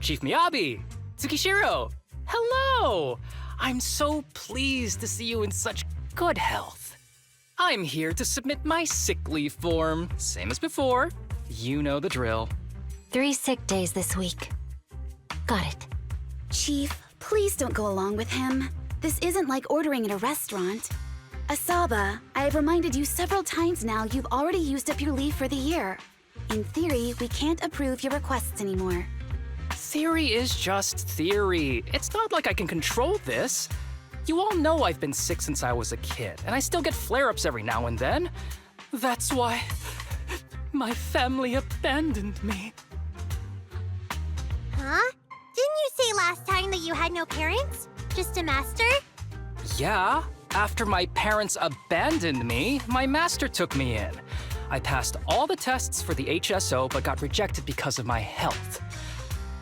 Chief Miyabi! Tsukishiro! Hello! I'm so pleased to see you in such good health. I'm here to submit my sick leave form, same as before. You know the drill. 3 sick days this week. Got it. Chief, please don't go along with him. This isn't like ordering at a restaurant. Asaba, I have reminded you several times now you've already used up your leave for the year. In theory, we can't approve your requests anymore. Theory is just theory. It's not like I can control this. You all know I've been sick since I was a kid, and I still get flare-ups every now and then. That's why my family abandoned me. Huh? Didn't you say last time that you had no parents? Just a master? Yeah, after my parents abandoned me, my master took me in. I passed all the tests for the HSO but got rejected because of my health.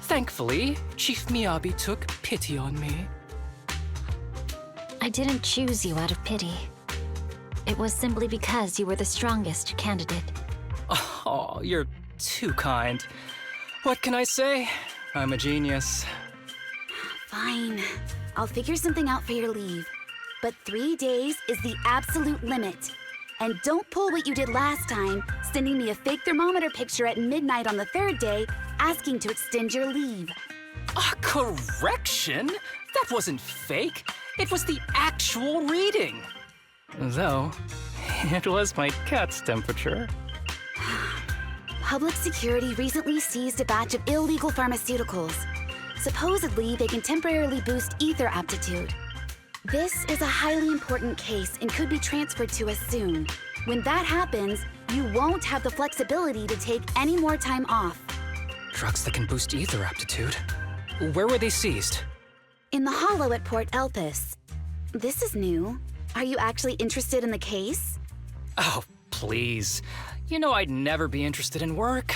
Thankfully, Chief Miyabi took pity on me. I didn't choose you out of pity. It was simply because you were the strongest candidate. Oh, you're too kind. What can I say? I'm a genius. Fine. I'll figure something out for your leave. But 3 days is the absolute limit. And don't pull what you did last time, sending me a fake thermometer picture at midnight on the 3rd day, asking to extend your leave. A correction? That wasn't fake. It was the actual reading. Though, it was my cat's temperature. Public security recently seized a batch of illegal pharmaceuticals. Supposedly, they can temporarily boost ether aptitude. This is a highly important case and could be transferred to us soon. When that happens, you won't have the flexibility to take any more time off. Drugs that can boost ether aptitude? Where were they seized? In the hollow at Port Elpis. This is new. Are you actually interested in the case? Oh, please. You know I'd never be interested in work.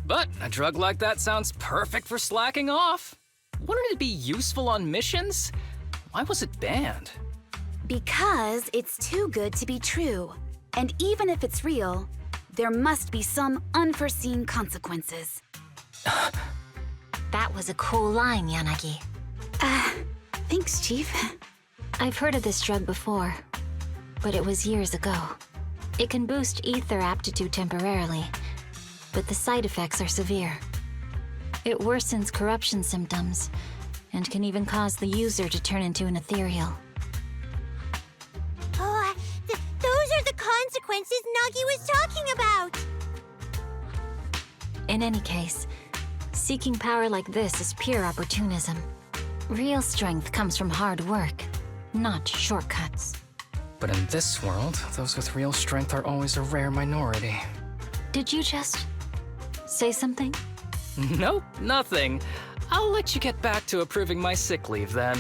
But a drug like that sounds perfect for slacking off. Wouldn't it be useful on missions? Why was it banned? Because it's too good to be true. And even if it's real, there must be some unforeseen consequences. That was a cool line, Yanagi. Thanks, Chief. I've heard of this drug before, but it was years ago. It can boost ether aptitude temporarily, but the side effects are severe. It worsens corruption symptoms, and can even cause the user to turn into an ethereal. Oh, those are the consequences Nagi was talking about! In any case, seeking power like this is pure opportunism. Real strength comes from hard work, not shortcuts. But in this world, those with real strength are always a rare minority. Did you just say something? Nope, nothing. I'll let you get back to approving my sick leave then.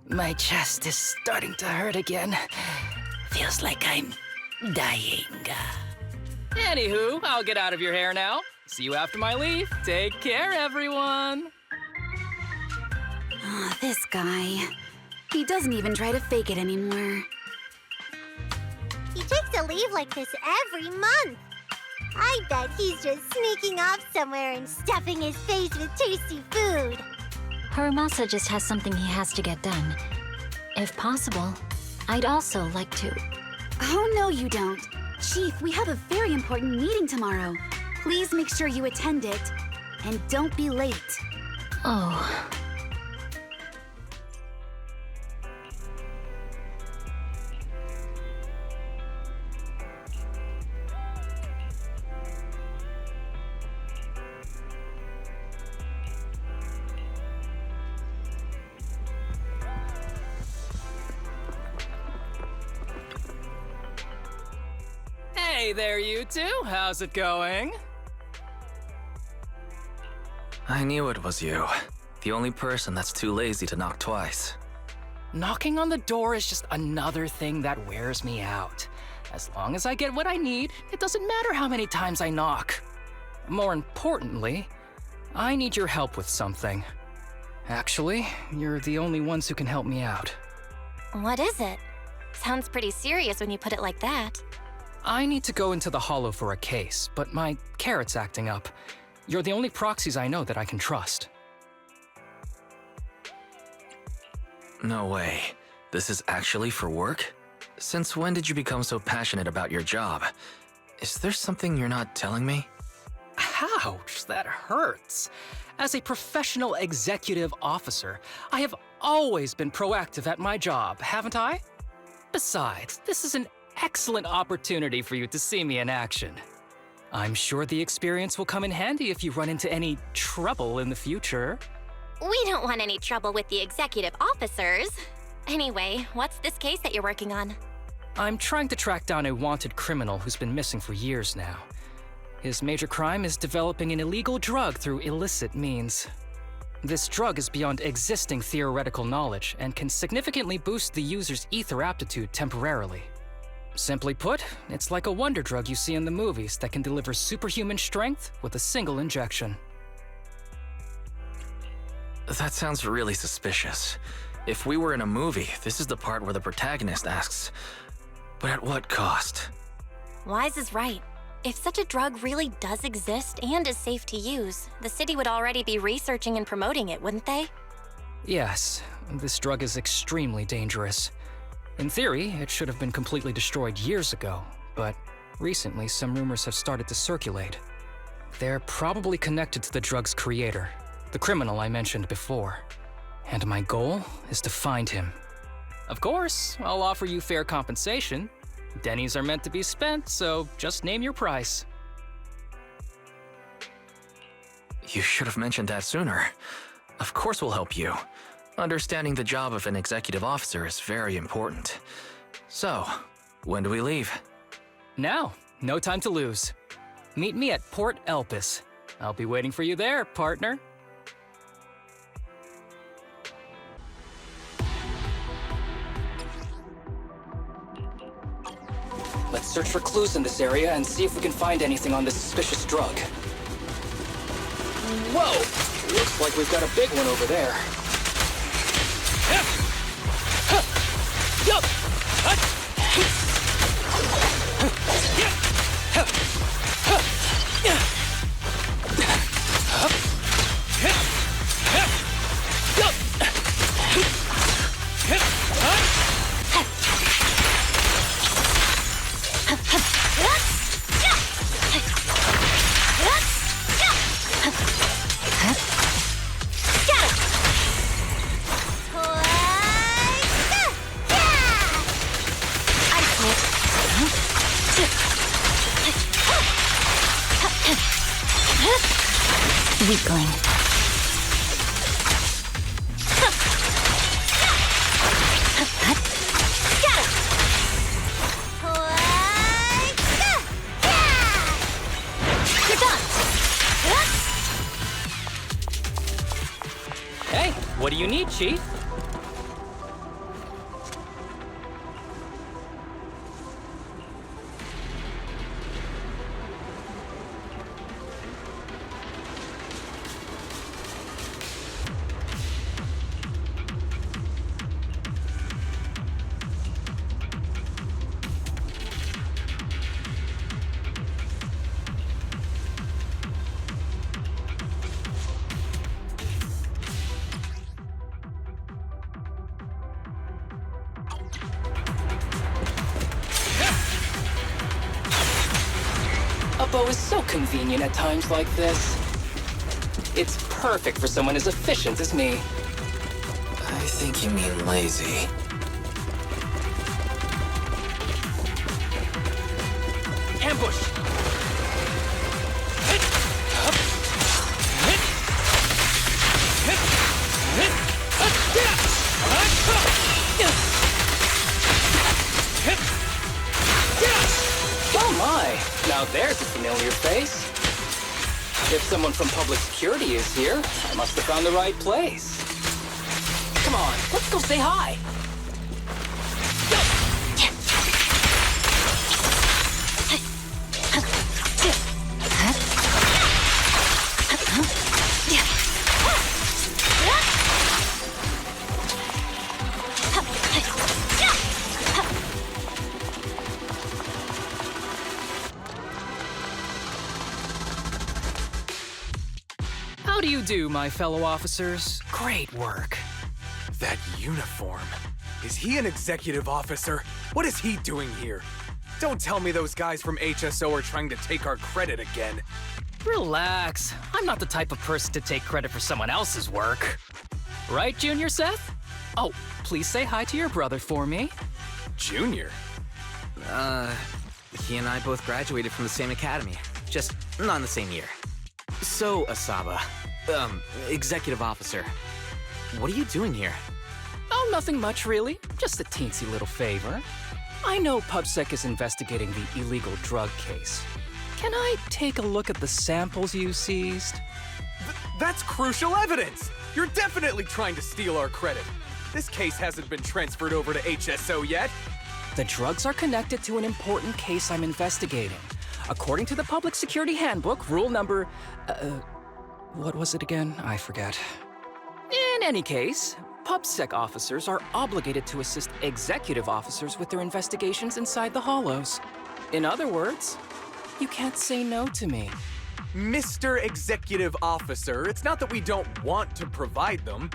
My chest is starting to hurt again. Feels like I'm dying. Anywho, I'll get out of your hair now. See you after my leave. Take care, everyone. Oh, this guy. He doesn't even try to fake it anymore. He takes a leave like this every month. I bet he's just sneaking off somewhere and stuffing his face with tasty food. Harumasa just has something he has to get done. If possible, I'd also like to... Oh, no, you don't. Chief, we have a very important meeting tomorrow. Please make sure you attend it. And don't be late. Oh... Hey there, you two. How's it going? I knew it was you. The only person that's too lazy to knock twice. Knocking on the door is just another thing that wears me out. As long as I get what I need, it doesn't matter how many times I knock. More importantly, I need your help with something. Actually, you're the only ones who can help me out. What is it? Sounds pretty serious when you put it like that. I need to go into the hollow for a case, but my carrot's acting up. You're the only proxies I know that I can trust. No way. This is actually for work? Since when did you become so passionate about your job? Is there something you're not telling me? Ouch, that hurts. As a professional executive officer, I have always been proactive at my job, haven't I? Besides, this is an excellent opportunity for you to see me in action. I'm sure the experience will come in handy if you run into any trouble in the future. We don't want any trouble with the executive officers. Anyway, what's this case that you're working on? I'm trying to track down a wanted criminal who's been missing for years now. His major crime is developing an illegal drug through illicit means. This drug is beyond existing theoretical knowledge and can significantly boost the user's ether aptitude temporarily. Simply put, it's like a wonder drug you see in the movies that can deliver superhuman strength with a single injection. That sounds really suspicious. If we were in a movie, this is the part where the protagonist asks, but at what cost? Wise is right. If such a drug really does exist and is safe to use, the city would already be researching and promoting it, wouldn't they? Yes, this drug is extremely dangerous. In theory, it should have been completely destroyed years ago, but recently some rumors have started to circulate. They're probably connected to the drug's creator, the criminal I mentioned before. And my goal is to find him. Of course, I'll offer you fair compensation. Dennies are meant to be spent, so just name your price. You should have mentioned that sooner. Of course we'll help you. Understanding the job of an executive officer is very important. So, when do we leave? Now, no time to lose. Meet me at Port Elpis. I'll be waiting for you there, partner. Let's search for clues in this area and see if we can find anything on this suspicious drug. Whoa! Looks like we've got a big one over there. Weakling. You're done! Hey, what do you need, Chief? A bow is so convenient at times like this. It's perfect for someone as efficient as me. I think you mean lazy. Ambush! Oh my! Now there's a familiar face. If someone from public security is here, I must have found the right place. Come on, let's go say hi. do, my fellow officers. Great work. That uniform. Is he an executive officer? What is he doing here? Don't tell me those guys from HSO are trying to take our credit again. Relax. I'm not the type of person to take credit for someone else's work. Right, Junior Seth? Oh, please say hi to your brother for me. Junior? He and I both graduated from the same academy, just not in the same year. So, Asaba, executive officer, what are you doing here? Oh, nothing much, really. Just a teensy little favor. I know PubSec is investigating the illegal drug case. Can I take a look at the samples you seized? That's crucial evidence! You're definitely trying to steal our credit. This case hasn't been transferred over to HSO yet. The drugs are connected to an important case I'm investigating. According to the Public Security Handbook, rule number... what was it again? I forget. In any case, PubSec officers are obligated to assist executive officers with their investigations inside the Hollows. In other words, you can't say no to me. Mr. Executive Officer, it's not that we don't want to provide them.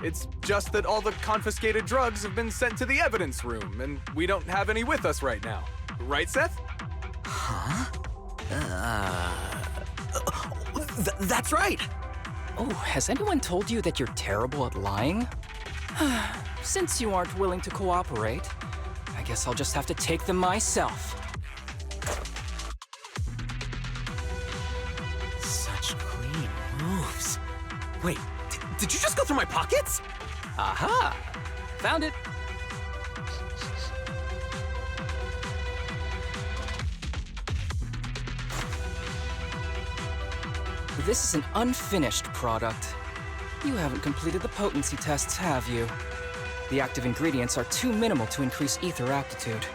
It's just that all the confiscated drugs have been sent to the evidence room, and we don't have any with us right now. Right, Seth? Huh? That's right! Oh, has anyone told you that you're terrible at lying? Since you aren't willing to cooperate, I guess I'll just have to take them myself. Such clean moves. Wait, did you just go through my pockets? Aha! Found it! This is an unfinished product. You haven't completed the potency tests, have you? The active ingredients are too minimal to increase ether aptitude.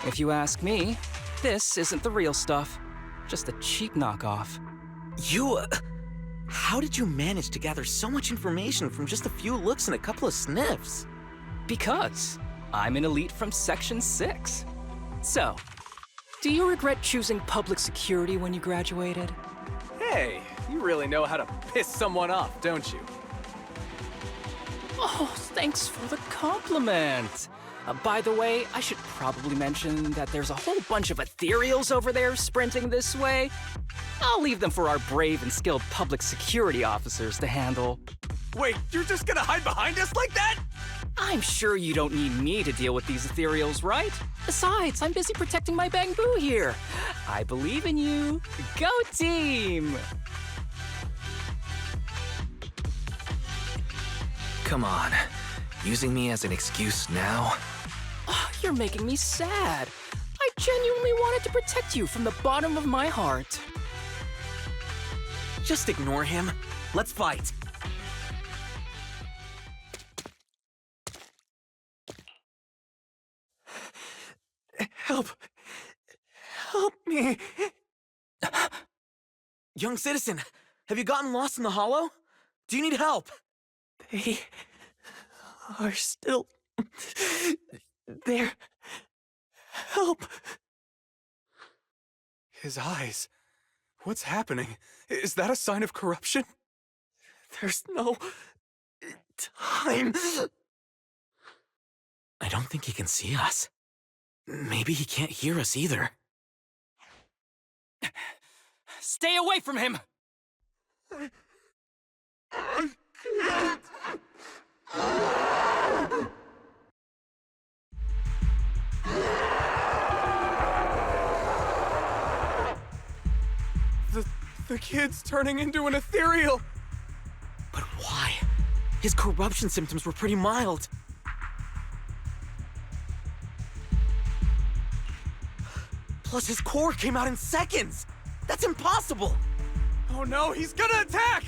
If you ask me, this isn't the real stuff, just a cheap knockoff. How did you manage to gather so much information from just a few looks and a couple of sniffs? Because I'm an elite from Section 6. So, do you regret choosing public security when you graduated? Hey, you really know how to piss someone off, don't you? Oh, thanks for the compliment. By the way, I should probably mention that there's a whole bunch of ethereals over there sprinting this way. I'll leave them for our brave and skilled public security officers to handle. Wait, you're just gonna hide behind us like that? I'm sure you don't need me to deal with these ethereals, right? Besides, I'm busy protecting my bamboo here. I believe in you. Go team! Come on. Using me as an excuse now? Oh, you're making me sad. I genuinely wanted to protect you from the bottom of my heart. Just ignore him. Let's fight. Help! Help me! Young citizen, have you gotten lost in the hollow? Do you need help? They are still there. Help! His eyes. What's happening? Is that a sign of corruption? There's no time. I don't think he can see us. Maybe he can't hear us either. Stay away from him! The kid's turning into an ethereal! But why? His corruption symptoms were pretty mild. Plus his core came out in seconds! That's impossible! Oh no, he's gonna attack!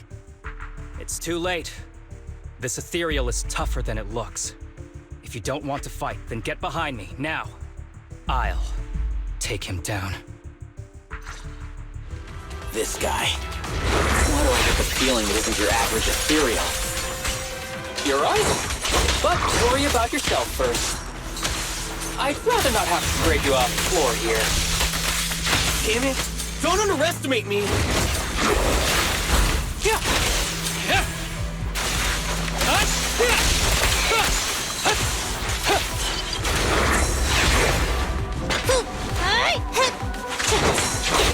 It's too late. This ethereal is tougher than it looks. If you don't want to fight, then get behind me, now. I'll take him down. This guy. Why do I get the feeling it isn't your average ethereal? You're right. But worry about yourself first. I'd rather not have to grade you off the floor here. Damn it! Don't underestimate me! Yeah.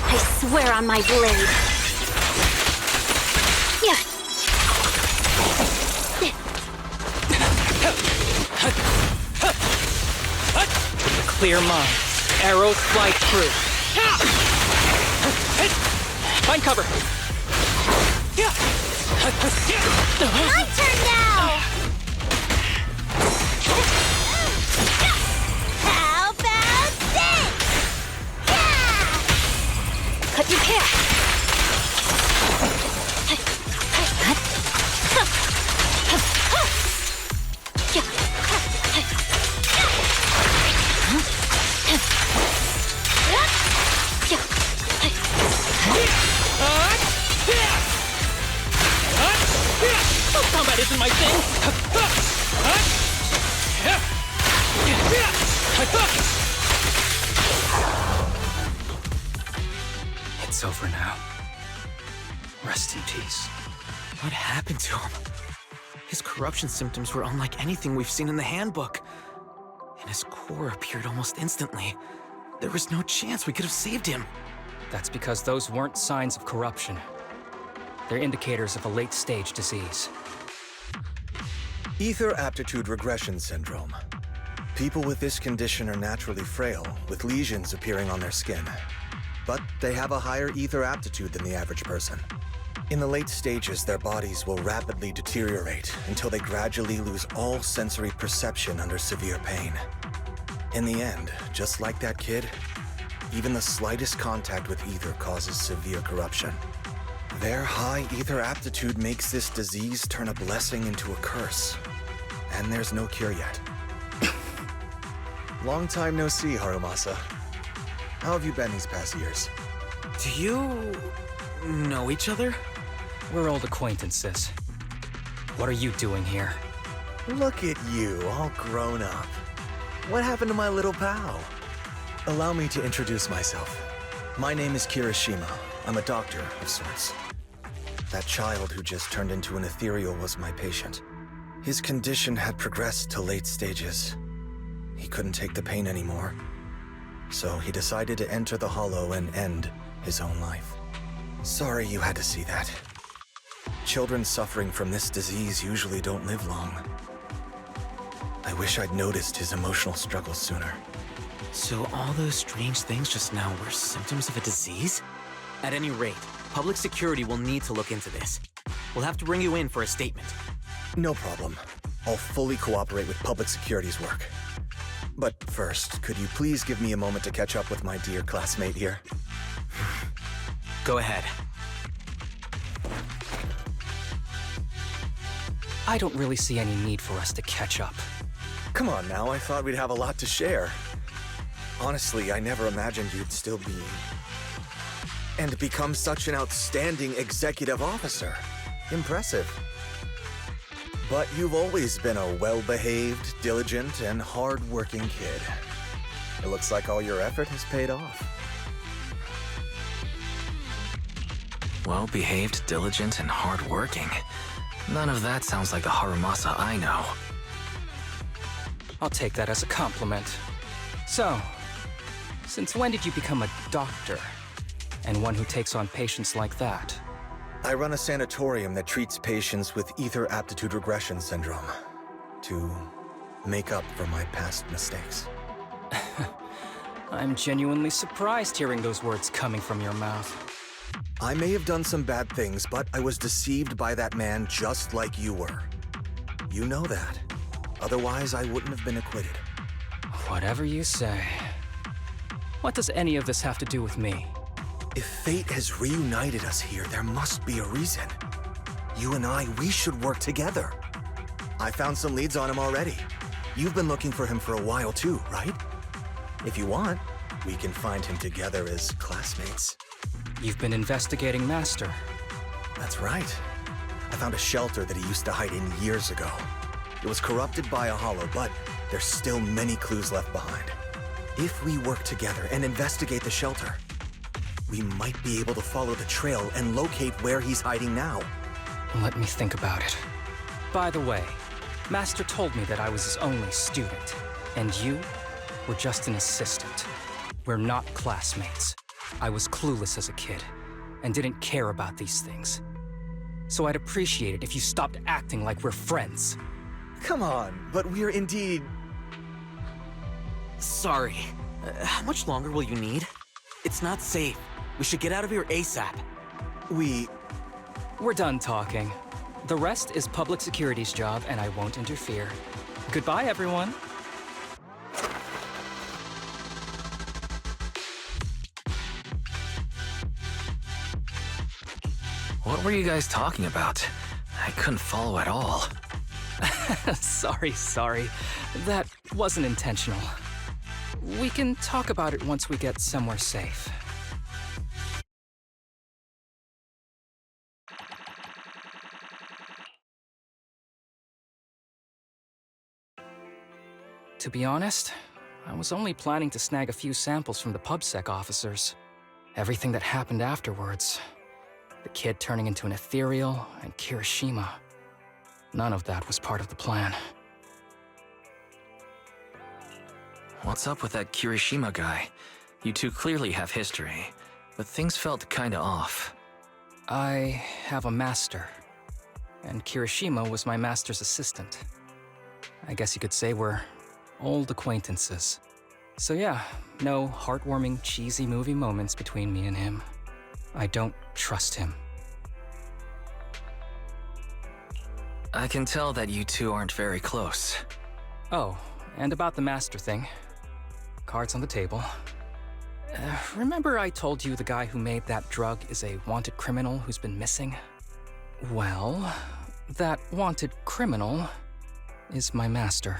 I swear on my blade. Yeah. Clear mind. Arrows fly true. Find cover. My turn now! How about this? Cut your hair. Combat isn't my thing. It's over now. Rest in peace. What happened to him? His corruption symptoms were unlike anything we've seen in the handbook. And his core appeared almost instantly. There was no chance we could have saved him. That's because those weren't signs of corruption. They're indicators of a late-stage disease. Ether aptitude regression syndrome. People with this condition are naturally frail, with lesions appearing on their skin. But they have a higher ether aptitude than the average person. In the late stages, their bodies will rapidly deteriorate until they gradually lose all sensory perception under severe pain. In the end, just like that kid, even the slightest contact with ether causes severe corruption. Their high ether aptitude makes this disease turn a blessing into a curse. And there's no cure yet. Long time no see, Harumasa. How have you been these past years? Do you know each other? We're old acquaintances. What are you doing here? Look at you, all grown up. What happened to my little pal? Allow me to introduce myself. My name is Kirishima. I'm a doctor of sorts. That child who just turned into an ethereal was my patient. His condition had progressed to late stages. He couldn't take the pain anymore. So he decided to enter the Hollow and end his own life. Sorry you had to see that. Children suffering from this disease usually don't live long. I wish I'd noticed his emotional struggles sooner. So all those strange things just now were symptoms of a disease? At any rate, public security will need to look into this. We'll have to bring you in for a statement. No problem. I'll fully cooperate with public security's work. But first, could you please give me a moment to catch up with my dear classmate here? Go ahead. I don't really see any need for us to catch up. Come on now, I thought we'd have a lot to share. Honestly, I never imagined you'd still be... and become such an outstanding executive officer. Impressive. But you've always been a well-behaved, diligent, and hard-working kid. It looks like all your effort has paid off. Well-behaved, diligent, and hardworking. None of that sounds like the Harumasa I know. I'll take that as a compliment. So, since when did you become a doctor? And one who takes on patients like that? I run a sanatorium that treats patients with ether aptitude regression syndrome to make up for my past mistakes. I'm genuinely surprised hearing those words coming from your mouth. I may have done some bad things, but I was deceived by that man just like you were. You know that. Otherwise, I wouldn't have been acquitted. Whatever you say. What does any of this have to do with me? If fate has reunited us here, there must be a reason. You and I, we should work together. I found some leads on him already. You've been looking for him for a while too, right? If you want, we can find him together as classmates. You've been investigating Master. That's right. I found a shelter that he used to hide in years ago. It was corrupted by a hollow, but there's still many clues left behind. If we work together and investigate the shelter, we might be able to follow the trail and locate where he's hiding now. Let me think about it. By the way, Master told me that I was his only student, and you were just an assistant. We're not classmates. I was clueless as a kid, and didn't care about these things. So I'd appreciate it if you stopped acting like we're friends. Come on, but we're indeed... Sorry. How much longer will you need? It's not safe. We should get out of here ASAP. We're done talking. The rest is public security's job, and I won't interfere. Goodbye, everyone. What were you guys talking about? I couldn't follow at all. Sorry. That wasn't intentional. We can talk about it once we get somewhere safe. To be honest, I was only planning to snag a few samples from the PubSec officers. Everything that happened afterwards. The kid turning into an ethereal, and Kirishima. None of that was part of the plan. What's up with that Kirishima guy? You two clearly have history, but things felt kinda off. I have a master, and Kirishima was my master's assistant. I guess you could say we're old acquaintances. So yeah, no heartwarming, cheesy movie moments between me and him. I don't trust him. I can tell that you two aren't very close. Oh, and about the master thing. Cards on the table. Remember I told you the guy who made that drug is a wanted criminal who's been missing? Well, that wanted criminal is my master.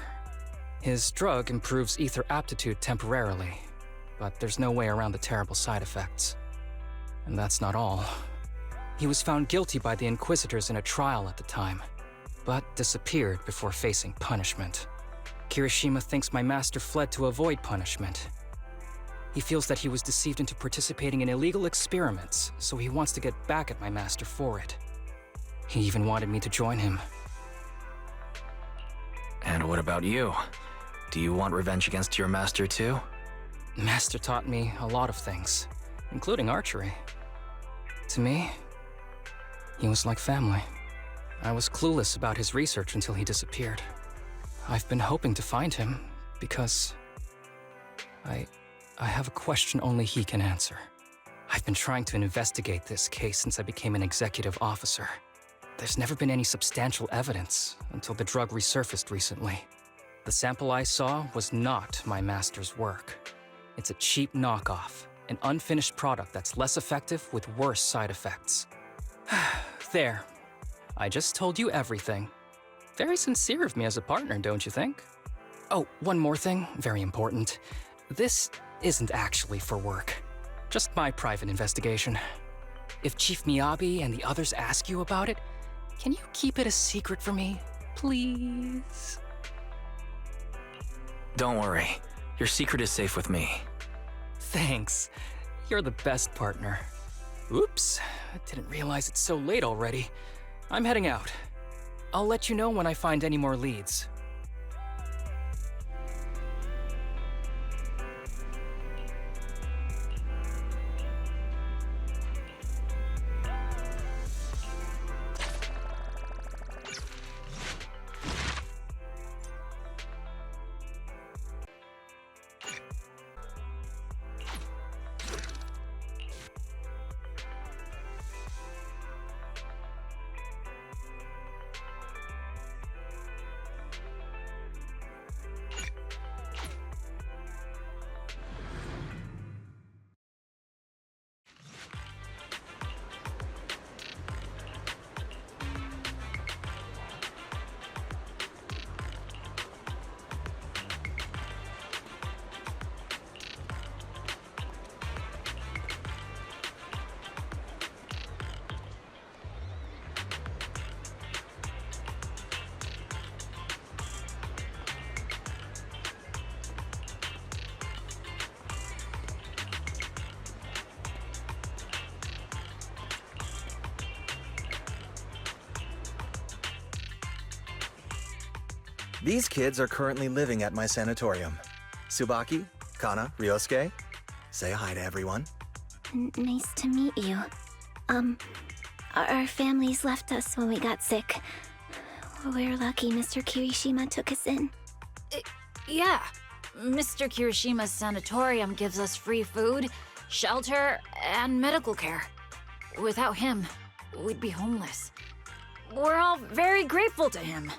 His drug improves ether aptitude temporarily, but there's no way around the terrible side effects. And that's not all. He was found guilty by the Inquisitors in a trial at the time, but disappeared before facing punishment. Kirishima thinks my master fled to avoid punishment. He feels that he was deceived into participating in illegal experiments, so he wants to get back at my master for it. He even wanted me to join him. And what about you? Do you want revenge against your master too? Master taught me a lot of things, including archery. To me, he was like family. I was clueless about his research until he disappeared. I've been hoping to find him because I have a question only he can answer. I've been trying to investigate this case since I became an executive officer. There's never been any substantial evidence until the drug resurfaced recently. The sample I saw was not my master's work. It's a cheap knockoff, an unfinished product that's less effective with worse side effects. There. I just told you everything. Very sincere of me as a partner, don't you think? Oh, one more thing, very important. This isn't actually for work. Just my private investigation. If Chief Miyabi and the others ask you about it, can you keep it a secret for me, please? Don't worry. Your secret is safe with me. Thanks. You're the best partner. Oops, I didn't realize it's so late already. I'm heading out. I'll let you know when I find any more leads. These kids are currently living at my sanatorium. Tsubaki, Kana, Ryosuke, say hi to everyone. Nice to meet you. Our families left us when we got sick. We're lucky Mr. Kirishima took us in. Yeah. Mr. Kirishima's sanatorium gives us free food, shelter, and medical care. Without him, we'd be homeless. We're all very grateful to him.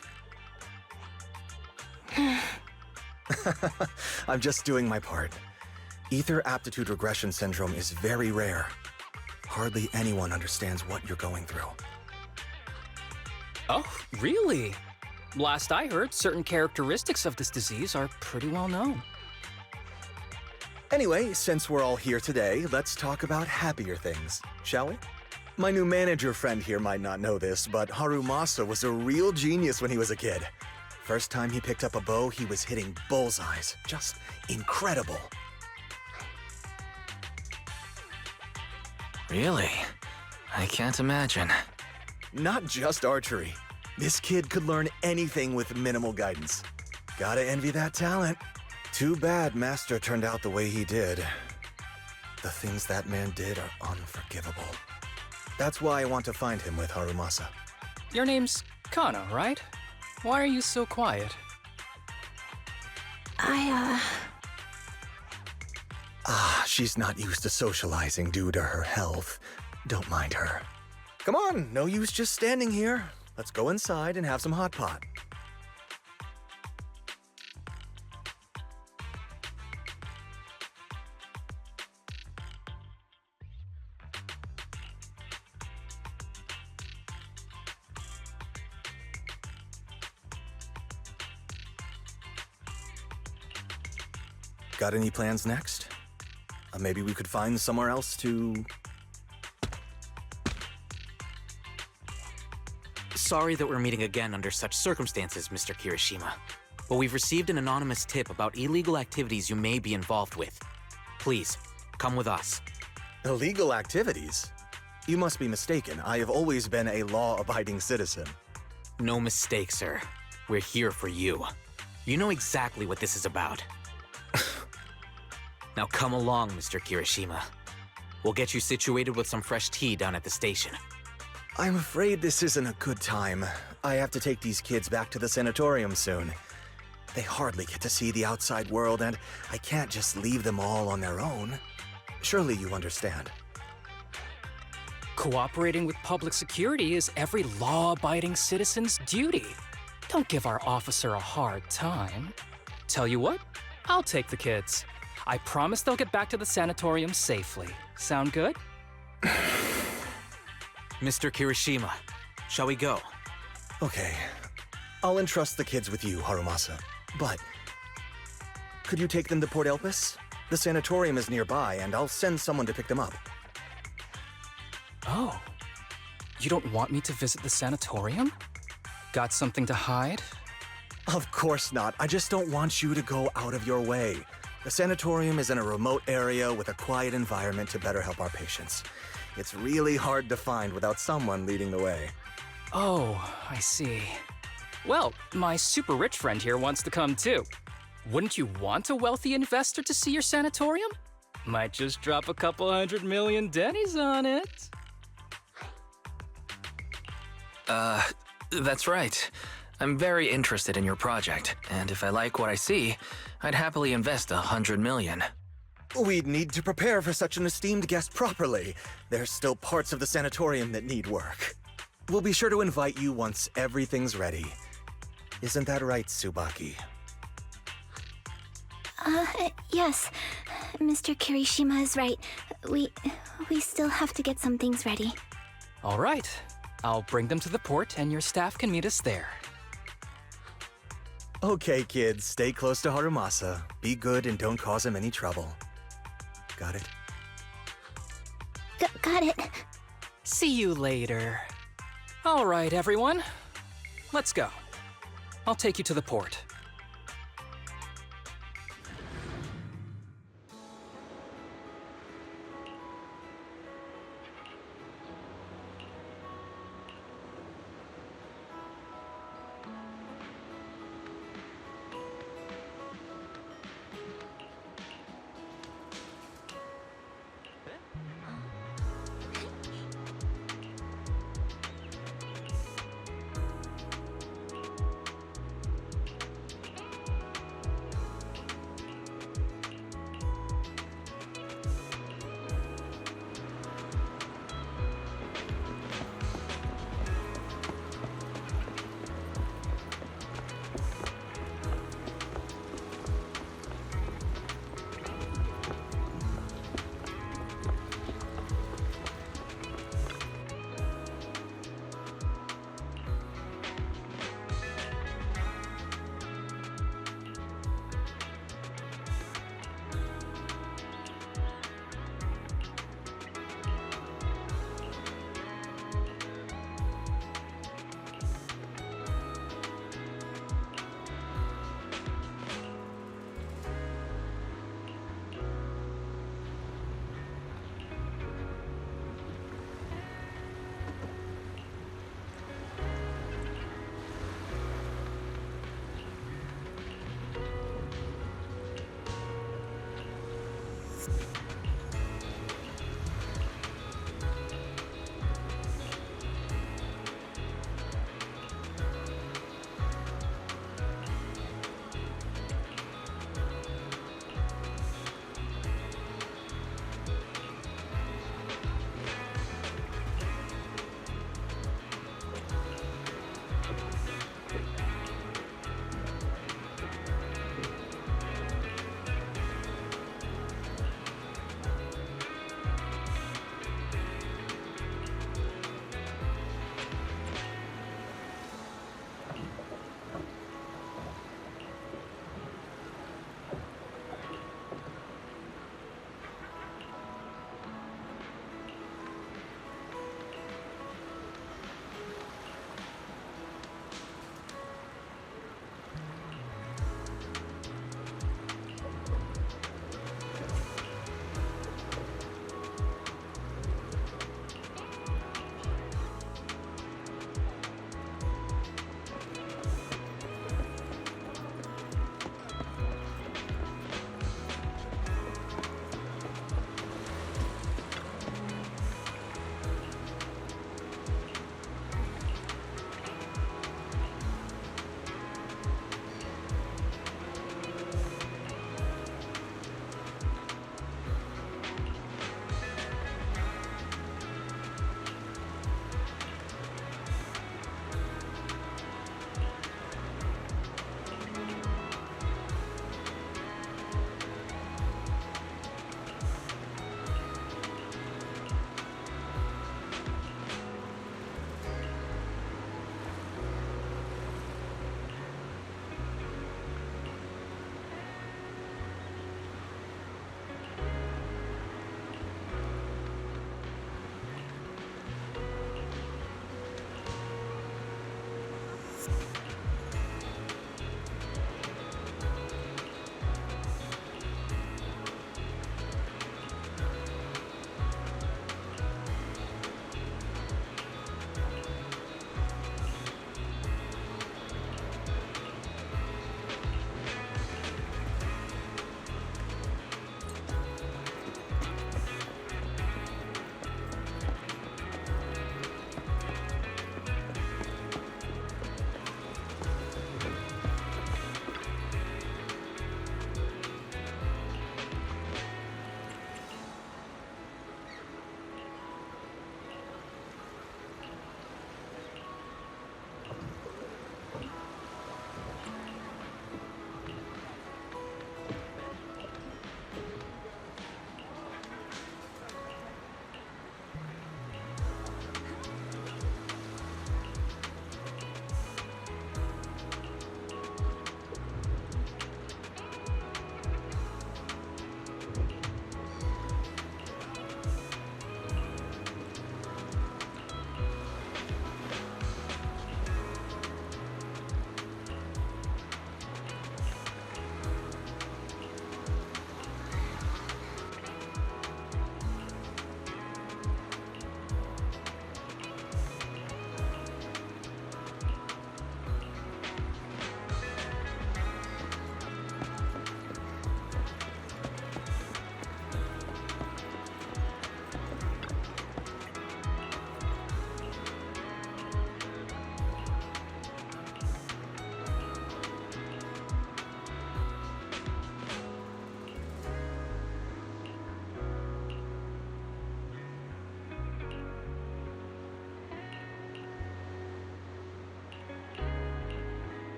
I'm just doing my part. Ether aptitude regression syndrome is very rare. Hardly anyone understands what you're going through. Oh, really? Last I heard, certain characteristics of this disease are pretty well known. Anyway, since we're all here today, let's talk about happier things, shall we? My new manager friend here might not know this, but Harumasa was a real genius when he was a kid. First time he picked up a bow, he was hitting bullseyes. Just incredible. Really? I can't imagine. Not just archery. This kid could learn anything with minimal guidance. Gotta envy that talent. Too bad Master turned out the way he did. The things that man did are unforgivable. That's why I want to find him with Harumasa. Your name's Kana, right? Why are you so quiet? She's not used to socializing due to her health. Don't mind her. Come on, no use just standing here. Let's go inside and have some hot pot. Got any plans next? Maybe we could find somewhere else to... Sorry that we're meeting again under such circumstances, Mr. Kirishima. But we've received an anonymous tip about illegal activities you may be involved with. Please, come with us. Illegal activities? You must be mistaken. I have always been a law-abiding citizen. No mistake, sir. We're here for you. You know exactly what this is about. Now come along, Mr. Kirishima. We'll get you situated with some fresh tea down at the station. I'm afraid this isn't a good time. I have to take these kids back to the sanatorium soon. They hardly get to see the outside world, and I can't just leave them all on their own. Surely you understand. Cooperating with public security is every law-abiding citizen's duty. Don't give our officer a hard time. Tell you what, I'll take the kids. I promise they'll get back to the sanatorium safely. Sound good? Mr. Kirishima, shall we go? Okay. I'll entrust the kids with you, Harumasa. But... could you take them to Port Elpis? The sanatorium is nearby, and I'll send someone to pick them up. Oh. You don't want me to visit the sanatorium? Got something to hide? Of course not. I just don't want you to go out of your way. The sanatorium is in a remote area with a quiet environment to better help our patients. It's really hard to find without someone leading the way. Oh, I see. Well, my super rich friend here wants to come too. Wouldn't you want a wealthy investor to see your sanatorium? Might just drop a couple $100 million dennies on it. That's right. I'm very interested in your project, and if I like what I see, I'd happily invest $100 million. We'd need to prepare for such an esteemed guest properly. There's still parts of the sanatorium that need work. We'll be sure to invite you once everything's ready. Isn't that right, Tsubaki? Yes. Mr. Kirishima is right. We still have to get some things ready. All right. I'll bring them to the port, and your staff can meet us there. Okay, kids, stay close to Harumasa. Be good and don't cause him any trouble. Got it? Got it. See you later. All right, everyone. Let's go. I'll take you to the port.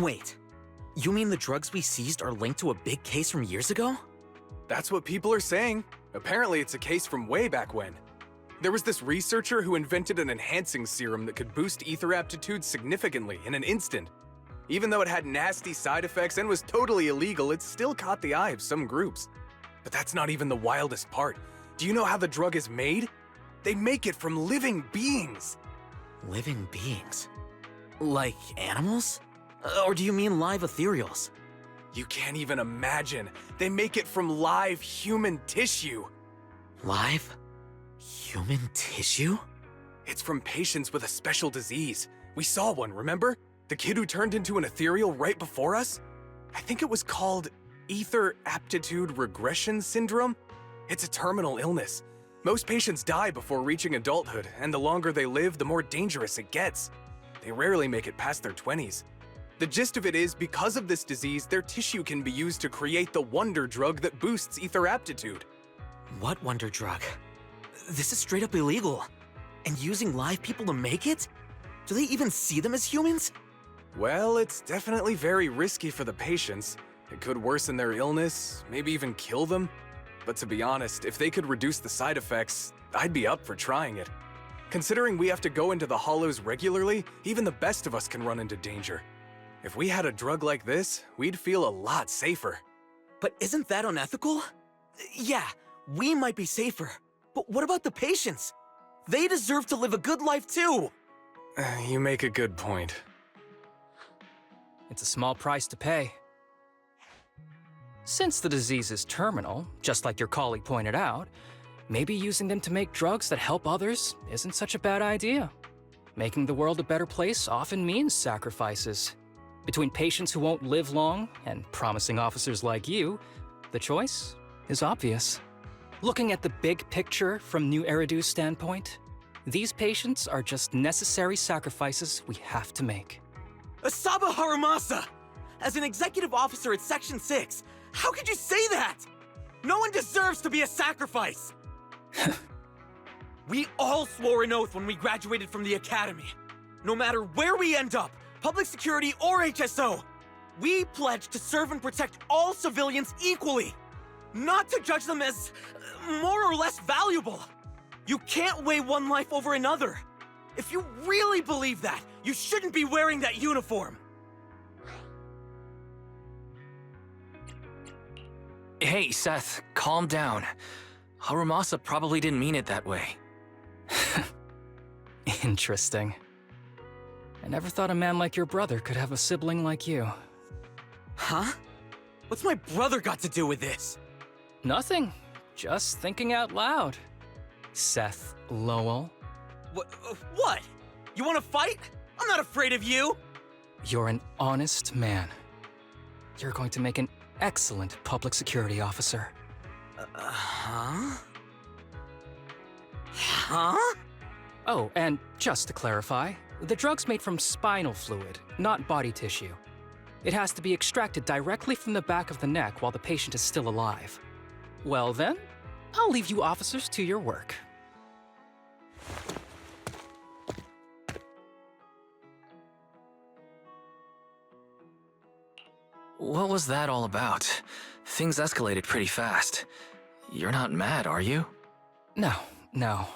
Wait, you mean the drugs we seized are linked to a big case from years ago? That's what people are saying. Apparently, it's a case from way back when. There was this researcher who invented an enhancing serum that could boost ether aptitude significantly in an instant. Even though it had nasty side effects and was totally illegal, it still caught the eye of some groups. But that's not even the wildest part. Do you know how the drug is made? They make it from living beings. Living beings? Like animals? Or do you mean live ethereals? You can't even imagine. They make it from live human tissue. Live? Human tissue? It's from patients with a special disease. We saw one, remember? The kid who turned into an ethereal right before us? I think it was called ether aptitude regression syndrome. It's a terminal illness. Most patients die before reaching adulthood, and the longer they live, the more dangerous it gets. They rarely make it past their 20s. The gist of it is, because of this disease, their tissue can be used to create the wonder drug that boosts ether aptitude. What wonder drug? This is straight up illegal. And using live people to make it? Do they even see them as humans? Well, it's definitely very risky for the patients. It could worsen their illness, maybe even kill them. But to be honest, if they could reduce the side effects, I'd be up for trying it. Considering we have to go into the hollows regularly, even the best of us can run into danger. If we had a drug like this, we'd feel a lot safer. But isn't that unethical? Yeah, we might be safer. But what about the patients? They deserve to live a good life too! You make a good point. It's a small price to pay. Since the disease is terminal, just like your colleague pointed out, maybe using them to make drugs that help others isn't such a bad idea. Making the world a better place often means sacrifices. Between patients who won't live long and promising officers like you, the choice is obvious. Looking at the big picture from New Eridu's standpoint, these patients are just necessary sacrifices we have to make. Asaba Harumasa! As an executive officer at Section 6, how could you say that? No one deserves to be a sacrifice! We all swore an oath when we graduated from the academy. No matter where we end up, public security or HSO, we pledge to serve and protect all civilians equally, not to judge them as more or less valuable. You can't weigh one life over another. If you really believe that, you shouldn't be wearing that uniform. Hey, Seth, calm down. Harumasa probably didn't mean it that way. Interesting. I never thought a man like your brother could have a sibling like you. Huh? What's my brother got to do with this? Nothing. Just thinking out loud. Seth Lowell. What? You want to fight? I'm not afraid of you! You're an honest man. You're going to make an excellent public security officer. Huh? Huh? Oh, and just to clarify, the drug's made from spinal fluid, not body tissue. It has to be extracted directly from the back of the neck while the patient is still alive. Well then, I'll leave you officers to your work. What was that all about? Things escalated pretty fast. You're not mad, are you? No.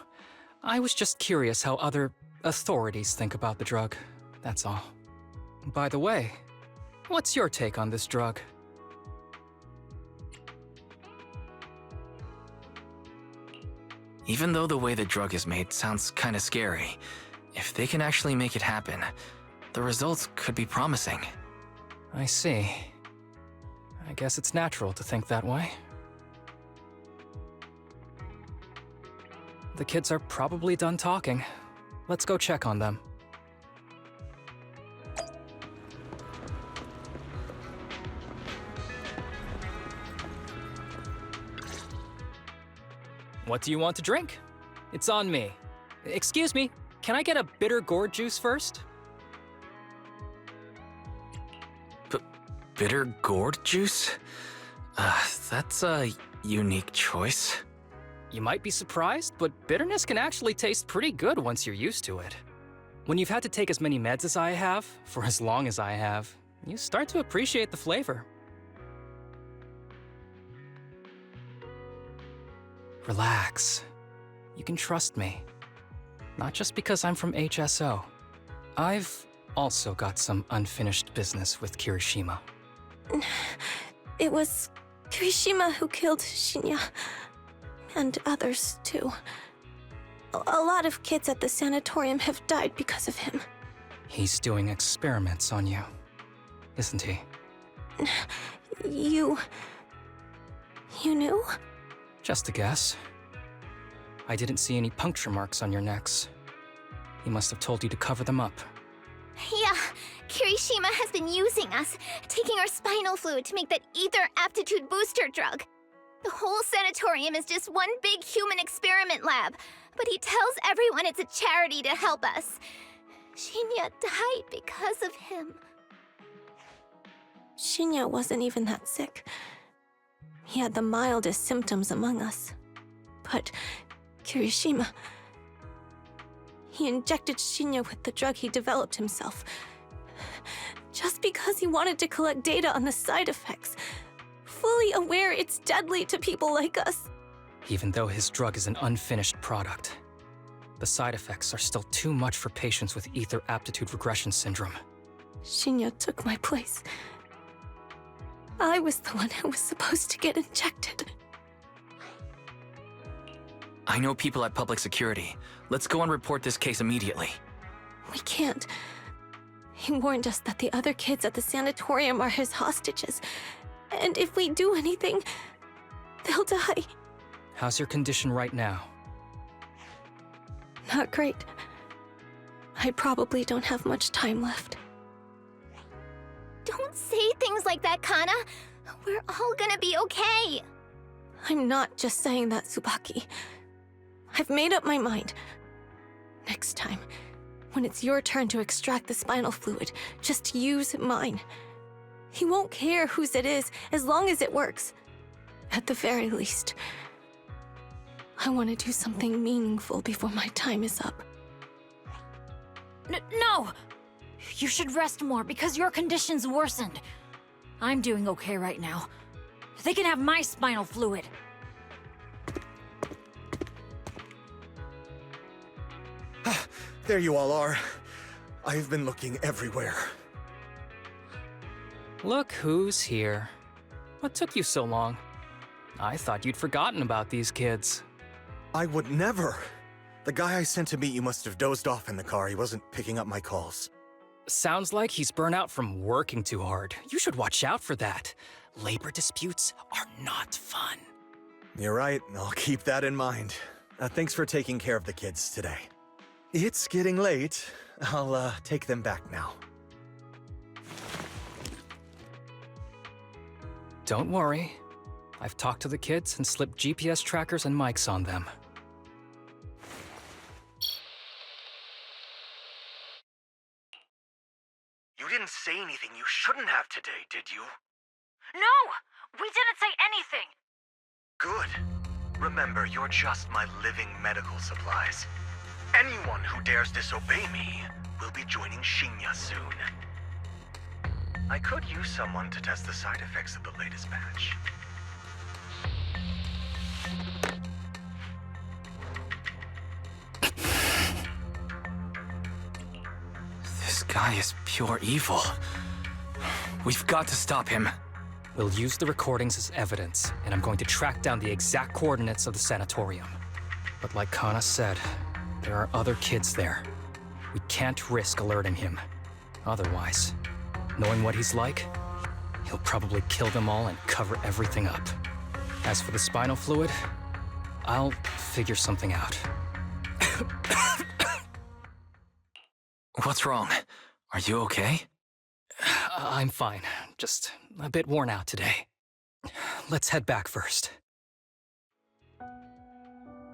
I was just curious how other authorities think about the drug, that's all. By the way, what's your take on this drug? Even though the way the drug is made sounds kinda scary, if they can actually make it happen, the results could be promising. I see. I guess it's natural to think that way. The kids are probably done talking. Let's go check on them. What do you want to drink? It's on me. Excuse me, can I get a bitter gourd juice first? Bitter gourd juice? That's a unique choice. You might be surprised, but bitterness can actually taste pretty good once you're used to it. When you've had to take as many meds as I have, for as long as I have, You start to appreciate the flavor. Relax. You can trust me. Not just because I'm from HSO. I've also got some unfinished business with Kirishima. It was Kirishima who killed Shinya. And others, too. A lot of kids at the sanatorium have died because of him. He's doing experiments on you, isn't he? You knew? Just a guess. I didn't see any puncture marks on your necks. He must have told you to cover them up. Yeah, Kirishima has been using us, taking our spinal fluid to make that ether aptitude booster drug. The whole sanatorium is just one big human experiment lab, but he tells everyone it's a charity to help us. Shinya died because of him. Shinya wasn't even that sick. He had the mildest symptoms among us. But Kirishima... he injected Shinya with the drug he developed himself. Just because he wanted to collect data on the side effects. Fully aware it's deadly to people like us. Even though his drug is an unfinished product, the side effects are still too much for patients with ether aptitude regression syndrome. Shinya took my place. I was the one who was supposed to get injected. I know people at public security. Let's go and report this case immediately. We can't. He warned us that the other kids at the sanatorium are his hostages. And if we do anything, they'll die. How's your condition right now? Not great. I probably don't have much time left. Don't say things like that, Kana. We're all gonna be okay. I'm not just saying that, Tsubaki. I've made up my mind. Next time, when it's your turn to extract the spinal fluid, just use mine. He won't care whose it is, as long as it works. At the very least. I want to do something meaningful before my time is up. No! You should rest more because your condition's worsened. I'm doing okay right now. They can have my spinal fluid. There you all are. I've been looking everywhere. Look who's here. What took you so long? I thought you'd forgotten about these kids. I would never. The guy I sent to meet you must have dozed off in the car. He wasn't picking up my calls. Sounds like he's burnt out from working too hard. You should watch out for that. Labor disputes are not fun. You're right. I'll keep that in mind. Thanks for taking care of the kids today. It's getting late. I'll take them back now. Don't worry. I've talked to the kids and slipped GPS trackers and mics on them. You didn't say anything you shouldn't have today, did you? No! We didn't say anything! Good. Remember, you're just my living medical supplies. Anyone who dares disobey me will be joining Shinya soon. I could use someone to test the side effects of the latest batch. This guy is pure evil. We've got to stop him. We'll use the recordings as evidence, and I'm going to track down the exact coordinates of the sanatorium. But like Kana said, there are other kids there. We can't risk alerting him. Otherwise, knowing what he's like, he'll probably kill them all and cover everything up. As for the spinal fluid, I'll figure something out. What's wrong? Are you okay? I'm fine. Just a bit worn out today. Let's head back first.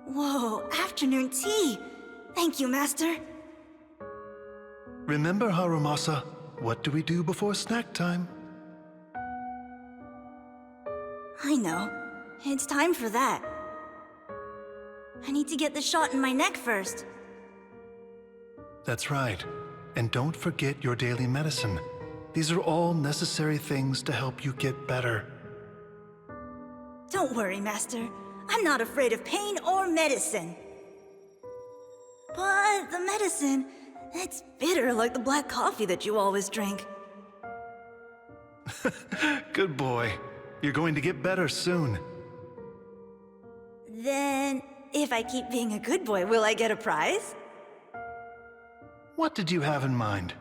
Whoa, afternoon tea! Thank you, Master. Remember, Harumasa, what do we do before snack time? I know. It's time for that. I need to get the shot in my neck first. That's right. And don't forget your daily medicine. These are all necessary things to help you get better. Don't worry, Master. I'm not afraid of pain or medicine. But the medicine, it's bitter like the black coffee that you always drink. Good boy. You're going to get better soon. Then, if I keep being a good boy, will I get a prize? What did you have in mind?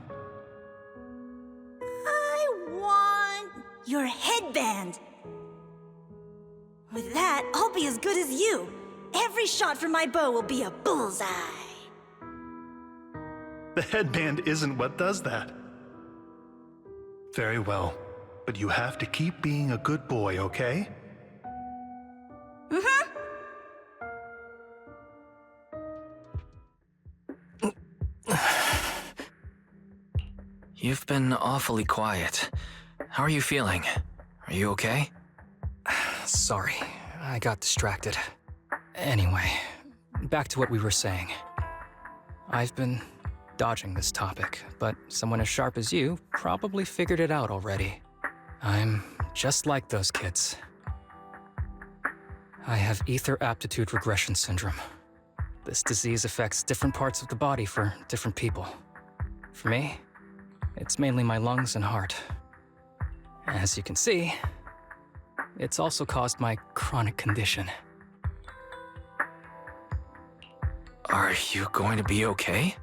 I want your headband. With that, I'll be as good as you. Every shot from my bow will be a bullseye. The headband isn't what does that. Very well, but you have to keep being a good boy, okay? Mm-hmm. You've been awfully quiet. How are you feeling? Are you okay? Sorry, I got distracted. Anyway, back to what we were saying. I've been dodging this topic, but someone as sharp as you probably figured it out already. I'm just like those kids. I have ether aptitude regression syndrome. This disease affects different parts of the body for different people. For me, it's mainly my lungs and heart. As you can see, it's also caused my chronic condition. Are you going to be okay?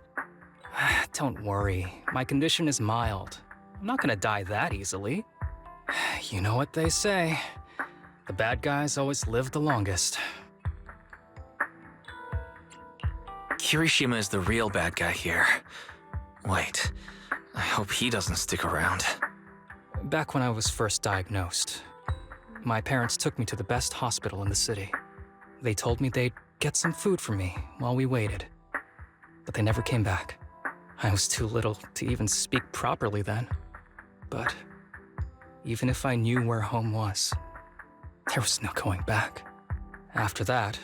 Don't worry, my condition is mild. I'm not gonna die that easily. You know what they say, the bad guys always live the longest. Kirishima is the real bad guy here. Wait, I hope he doesn't stick around. Back when I was first diagnosed, my parents took me to the best hospital in the city. They told me they'd get some food for me while we waited, but they never came back. I was too little to even speak properly then. But even if I knew where home was, there was no going back. After that,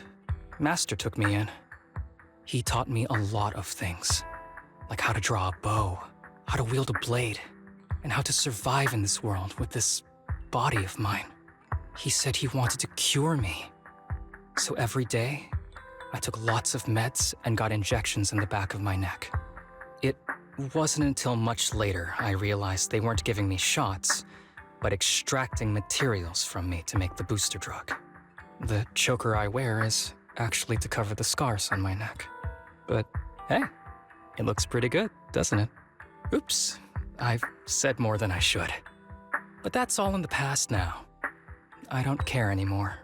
Master took me in. He taught me a lot of things, like how to draw a bow, how to wield a blade, and how to survive in this world with this body of mine. He said he wanted to cure me. So every day, I took lots of meds and got injections in the back of my neck. It wasn't until much later I realized they weren't giving me shots, but extracting materials from me to make the booster drug. The choker I wear is actually to cover the scars on my neck. But hey, it looks pretty good, doesn't it? Oops, I've said more than I should. But that's all in the past now. I don't care anymore.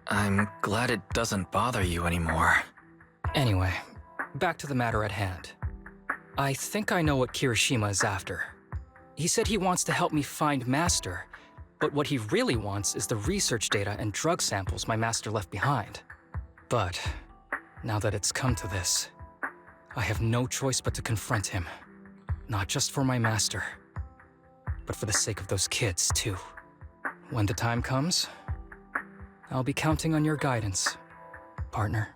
I'm glad it doesn't bother you anymore. Anyway, back to the matter at hand. I think I know what Kirishima is after. He said he wants to help me find Master, but what he really wants is the research data and drug samples my master left behind. But now that it's come to this, I have no choice but to confront him. Not just for my master, but for the sake of those kids, too. When the time comes, I'll be counting on your guidance, partner.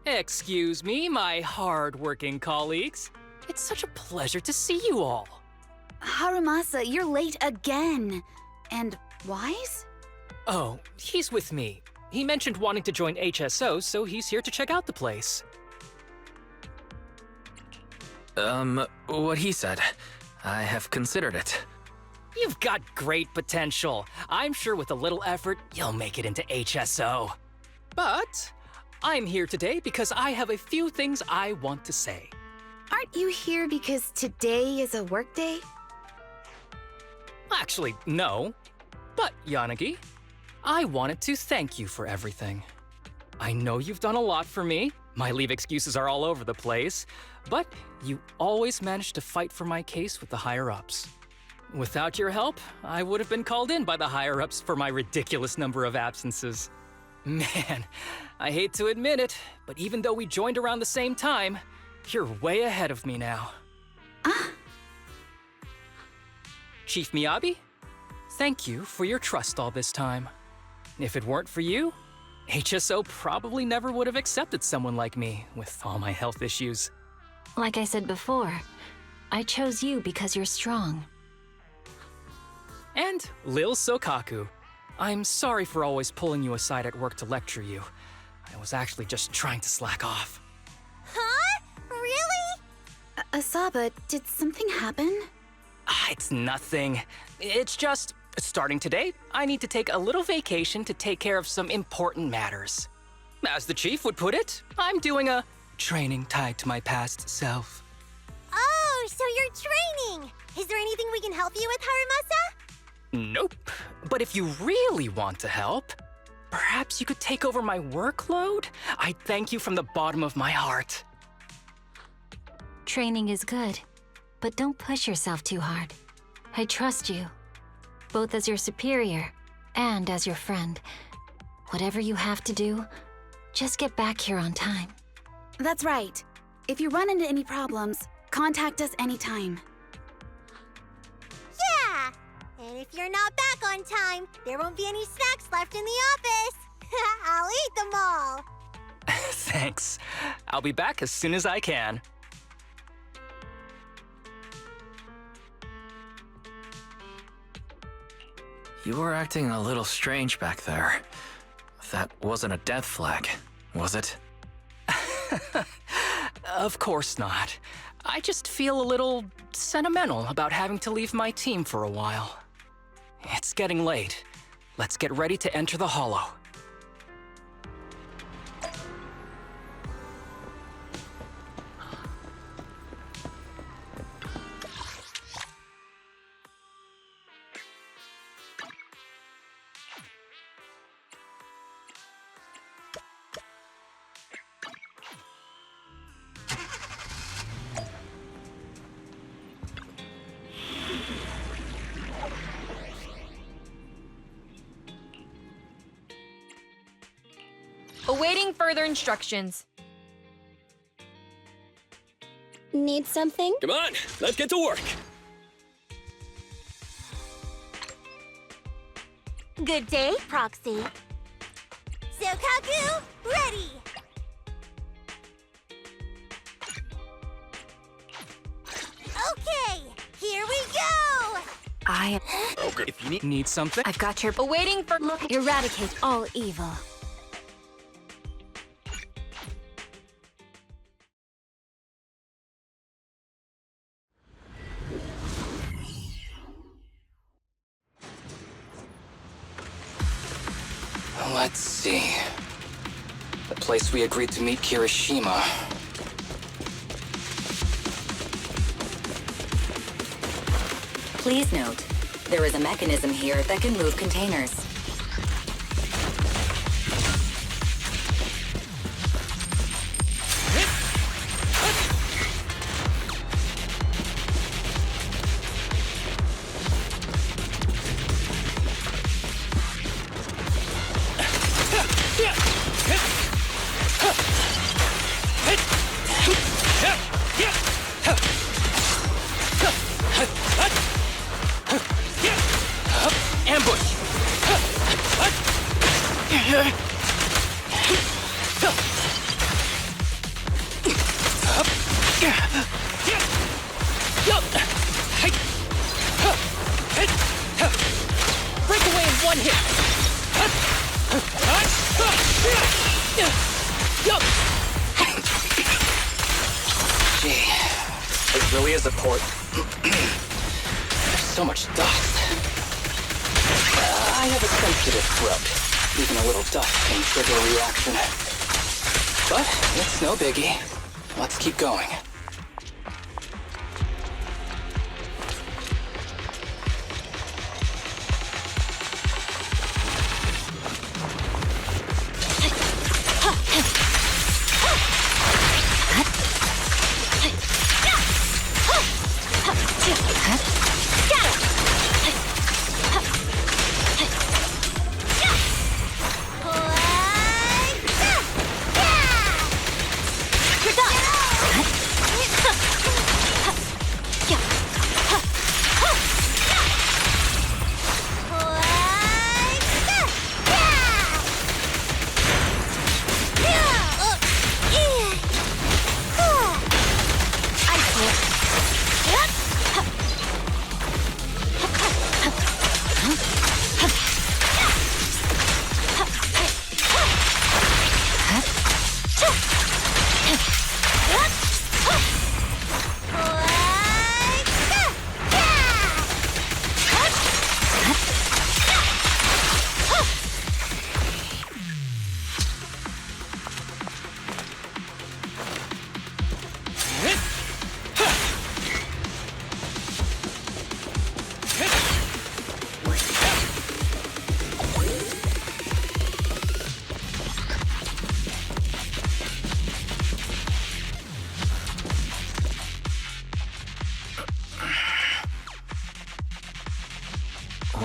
Excuse me, my hard-working colleagues. It's such a pleasure to see you all. Harumasa, you're late again. And Wise? Oh, he's with me. He mentioned wanting to join HSO, so he's here to check out the place. What he said. I have considered it. You've got great potential. I'm sure with a little effort, you'll make it into HSO. But I'm here today because I have a few things I want to say. Aren't you here because today is a work day? Actually, no. But, Yanagi, I wanted to thank you for everything. I know you've done a lot for me. My leave excuses are all over the place, but you always managed to fight for my case with the higher-ups. Without your help, I would have been called in by the higher-ups for my ridiculous number of absences. Man, I hate to admit it, but even though we joined around the same time, you're way ahead of me now. Chief Miyabi, thank you for your trust all this time. If it weren't for you, HSO probably never would have accepted someone like me with all my health issues. Like I said before, I chose you because you're strong. And Lil Sokaku, I'm sorry for always pulling you aside at work to lecture you. I was actually just trying to slack off. Huh? Really? Asaba, did something happen? It's nothing. It's just, starting today, I need to take a little vacation to take care of some important matters. As the chief would put it, I'm doing a training tied to my past self. Oh, so you're training! Is there anything we can help you with, Haramasa? Nope. But if you really want to help, perhaps you could take over my workload? I thank you from the bottom of my heart. Training is good, but don't push yourself too hard. I trust you, both as your superior and as your friend. Whatever you have to do, just get back here on time. That's right. If you run into any problems, contact us anytime. Yeah! And if you're not back on time, there won't be any snacks left in the office. I'll eat them all. Thanks. I'll be back as soon as I can. You were acting a little strange back there. That wasn't a death flag, was it? Of course not. I just feel a little sentimental about having to leave my team for a while. It's getting late. Let's get ready to enter the Hollow. Awaiting further instructions. Need something? Come on, let's get to work. Good day, Proxy. Sokaku, ready! Okay, here we go! Okay. If you need something, I've got your... Awaiting for... Eradicate all evil. let's see. The place we agreed to meet Kirishima. Please note, there is a mechanism here that can move containers. So much dust. I have a sensitive throat. Even a little dust can trigger a reaction. But it's no biggie. Let's keep going.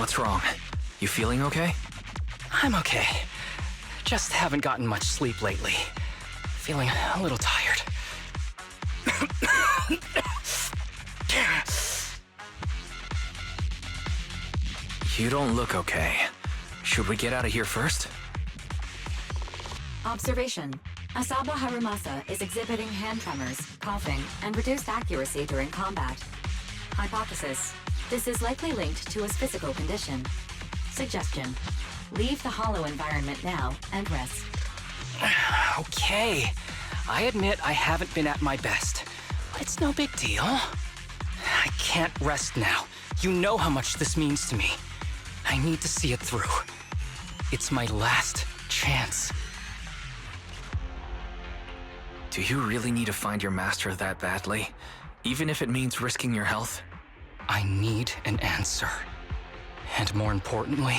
What's wrong? You feeling okay? I'm okay. Just haven't gotten much sleep lately. Feeling a little tired. You don't look okay. Should we get out of here first? Observation. Asaba Harumasa is exhibiting hand tremors, coughing, and reduced accuracy during combat. Hypothesis. This is likely linked to his physical condition. Suggestion. Leave the hollow environment now and rest. Okay. I admit I haven't been at my best, but it's no big deal. I can't rest now. You know how much this means to me. I need to see it through. It's my last chance. Do you really need to find your master that badly? Even if it means risking your health? I need an answer. And more importantly,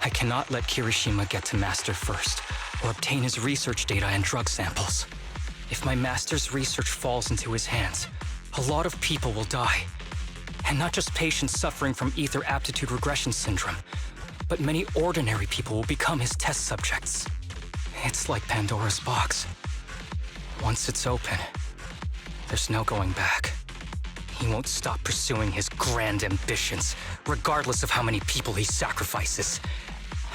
I cannot let Kirishima get to Master first, or obtain his research data and drug samples. If my Master's research falls into his hands, a lot of people will die. And not just patients suffering from ether aptitude regression syndrome, but many ordinary people will become his test subjects. It's like Pandora's box. Once it's open, there's no going back. He won't stop pursuing his grand ambitions, regardless of how many people he sacrifices.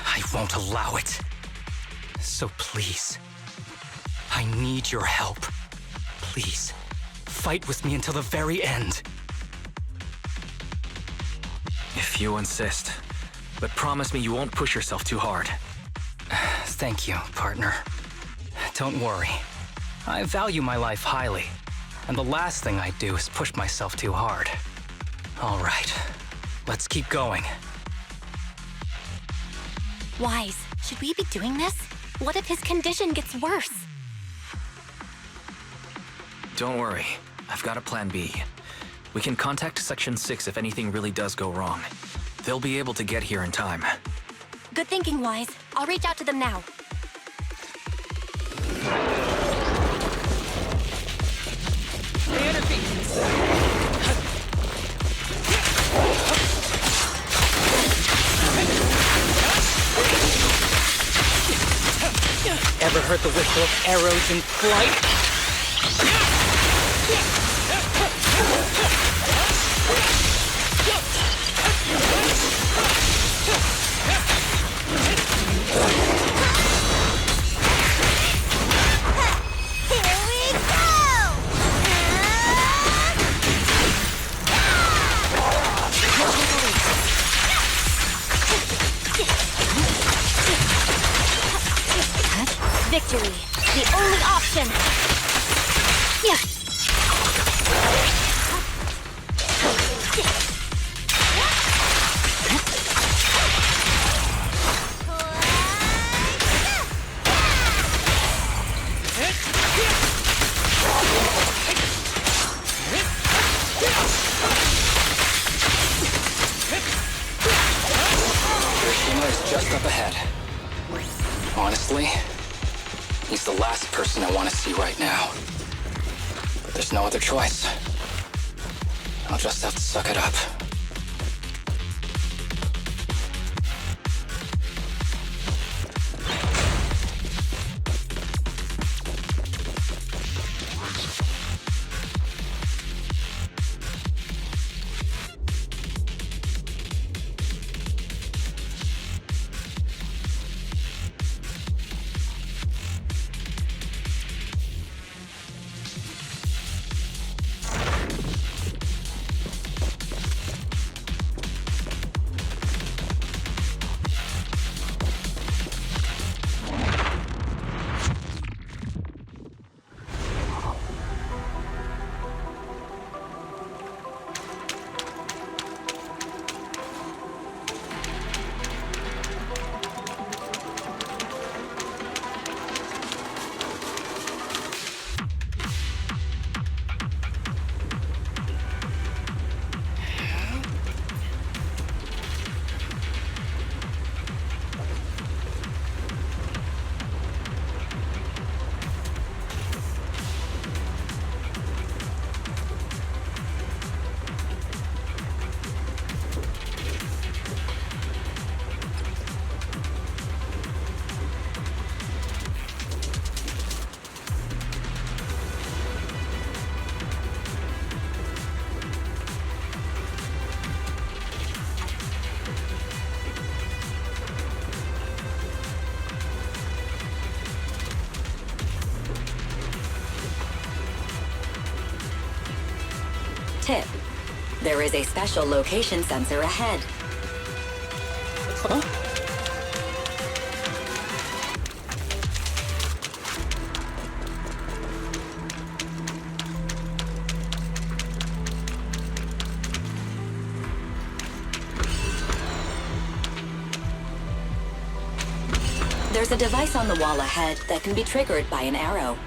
I won't allow it. So please, I need your help. Please, fight with me until the very end. If you insist. But promise me you won't push yourself too hard. Thank you, partner. Don't worry. I value my life highly, and the last thing I do is push myself too hard. All right, let's keep going. Wise, should we be doing this? What if his condition gets worse? Don't worry, I've got a plan B. We can contact Section 6 if anything really does go wrong. They'll be able to get here in time. Good thinking, Wise. I'll reach out to them now. Ever heard the whistle of arrows in flight? Victory, the only option. Yeah. Kirishima is just up ahead. Honestly, he's the last person I want to see right now. But there's no other choice. I'll just have to suck it up. Tip: there is a special location sensor ahead. Huh? There's a device on the wall ahead that can be triggered by an arrow.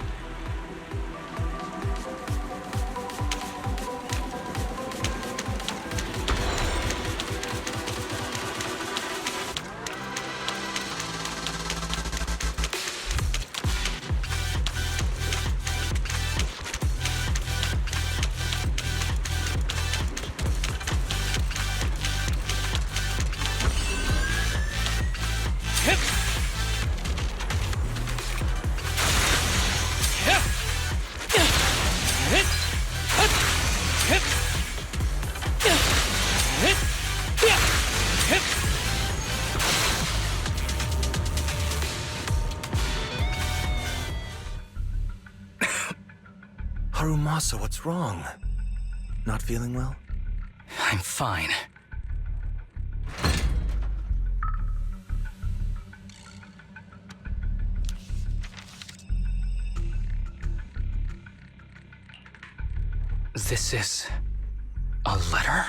Harumasa, what's wrong? Not feeling well? I'm fine. This is a letter?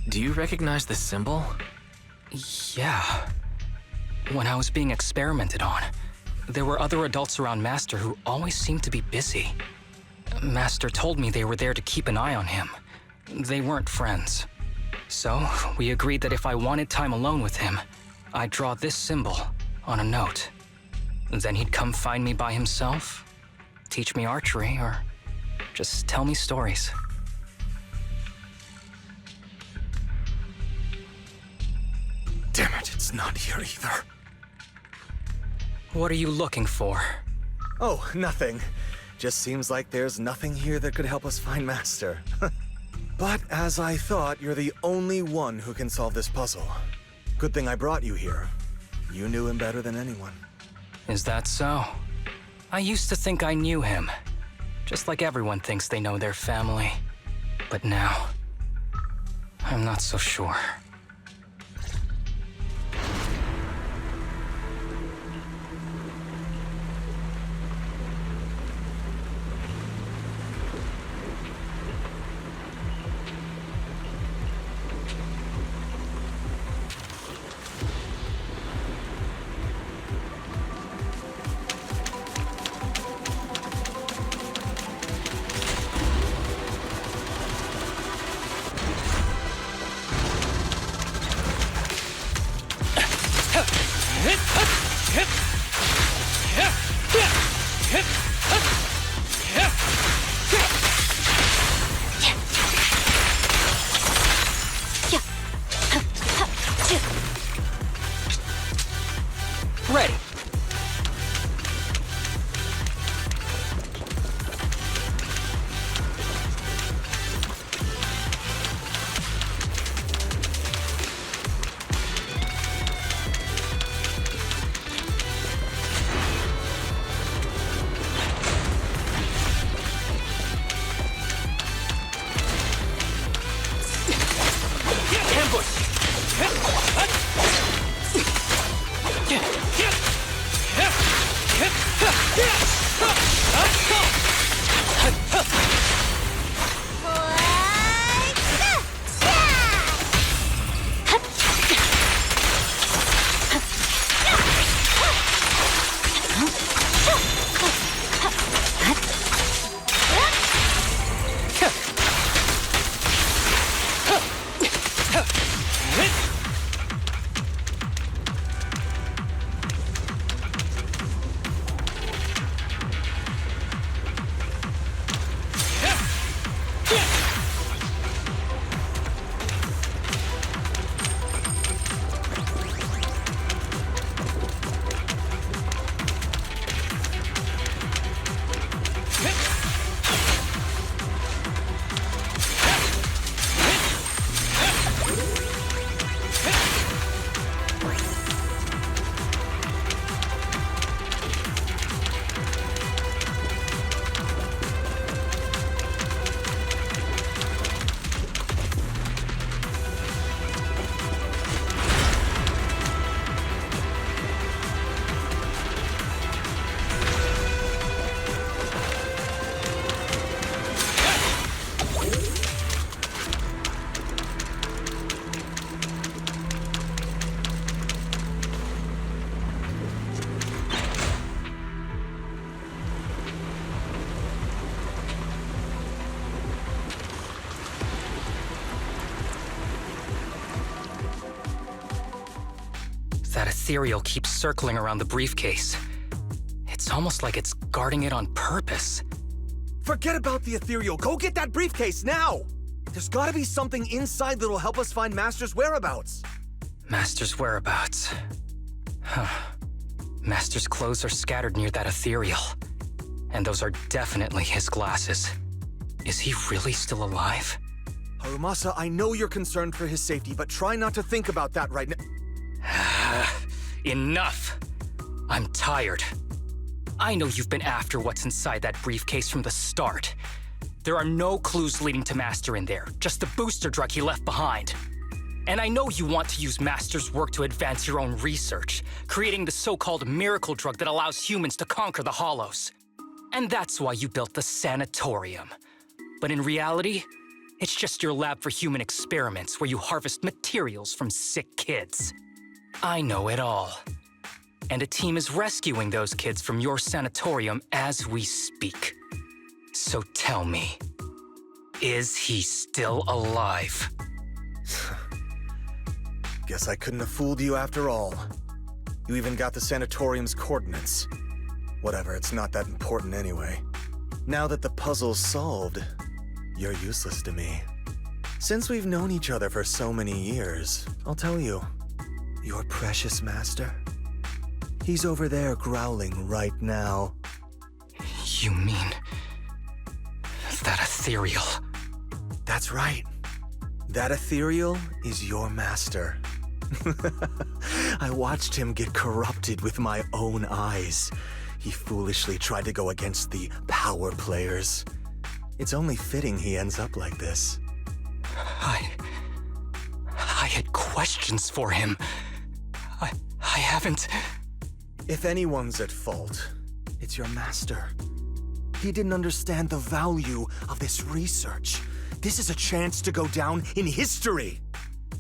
Do you recognize this symbol? Yeah. When I was being experimented on, there were other adults around Master who always seemed to be busy. Master told me they were there to keep an eye on him. They weren't friends. So, we agreed that if I wanted time alone with him, I'd draw this symbol on a note. Then he'd come find me by himself, teach me archery, or just tell me stories. Damn it, it's not here either. What are you looking for? Oh, nothing. Just seems like there's nothing here that could help us find Master. But as I thought, you're the only one who can solve this puzzle. Good thing I brought you here. You knew him better than anyone. Is that so? I used to think I knew him. Just like everyone thinks they know their family. But now, I'm not so sure. That ethereal keeps circling around the briefcase. It's almost like it's guarding it on purpose. Forget about the ethereal. Go get that briefcase now! There's gotta be something inside that'll help us find Master's whereabouts. Master's whereabouts. Huh. Master's clothes are scattered near that ethereal. And those are definitely his glasses. Is he really still alive? Harumasa, I know you're concerned for his safety, but try not to think about that right now. Enough! I'm tired. I know you've been after what's inside that briefcase from the start. There are no clues leading to Master in there, just the booster drug he left behind. And I know you want to use Master's work to advance your own research, creating the so-called miracle drug that allows humans to conquer the Hollows. And that's why you built the sanatorium. But in reality, it's just your lab for human experiments where you harvest materials from sick kids. I know it all. And a team is rescuing those kids from your sanatorium as we speak. So tell me, is he still alive? Guess I couldn't have fooled you after all. You even got the sanatorium's coordinates. Whatever, it's not that important anyway. Now that the puzzle's solved, you're useless to me. Since we've known each other for so many years, I'll tell you, your precious master, he's over there growling right now. You mean that ethereal? That's right. That ethereal is your master. I watched him get corrupted with my own eyes. He foolishly tried to go against the power players. It's only fitting he ends up like this. I had questions for him. I haven't... If anyone's at fault, it's your master. He didn't understand the value of this research. This is a chance to go down in history.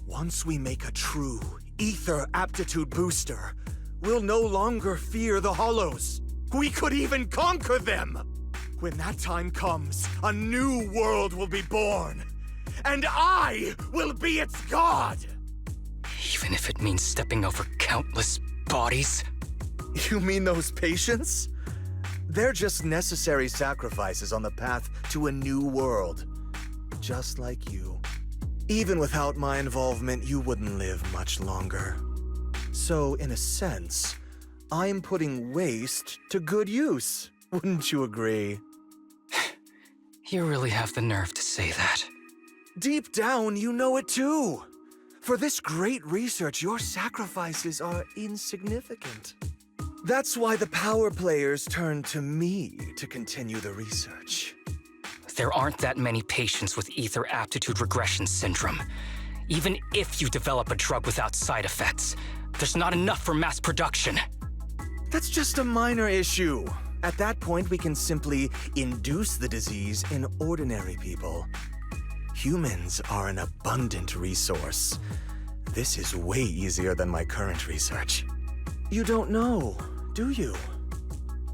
Once we make a true ether aptitude booster, we'll no longer fear the Hollows. We could even conquer them. When that time comes, a new world will be born. And I will be its god! Even if it means stepping over countless bodies? You mean those patients? They're just necessary sacrifices on the path to a new world. Just like you. Even without my involvement, you wouldn't live much longer. So, in a sense, I'm putting waste to good use. Wouldn't you agree? You really have the nerve to say that. Deep down, you know it too. For this great research, your sacrifices are insignificant. That's why the power players turn to me to continue the research. There aren't that many patients with ether aptitude regression syndrome. Even if you develop a drug without side effects, there's not enough for mass production. That's just a minor issue. At that point, we can simply induce the disease in ordinary people. Humans are an abundant resource. This is way easier than my current research. You don't know, do you?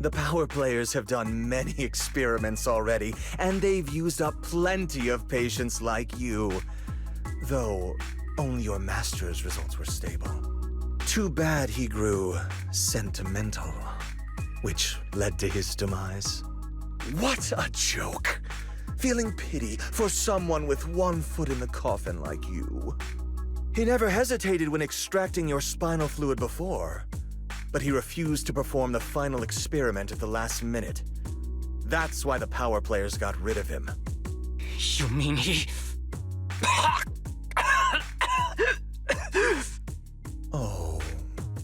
The power players have done many experiments already, and they've used up plenty of patients like you. Though, only your master's results were stable. Too bad he grew sentimental, which led to his demise. What a joke! Feeling pity for someone with one foot in the coffin like you. He never hesitated when extracting your spinal fluid before, but he refused to perform the final experiment at the last minute. That's why the power players got rid of him. You mean he... Oh,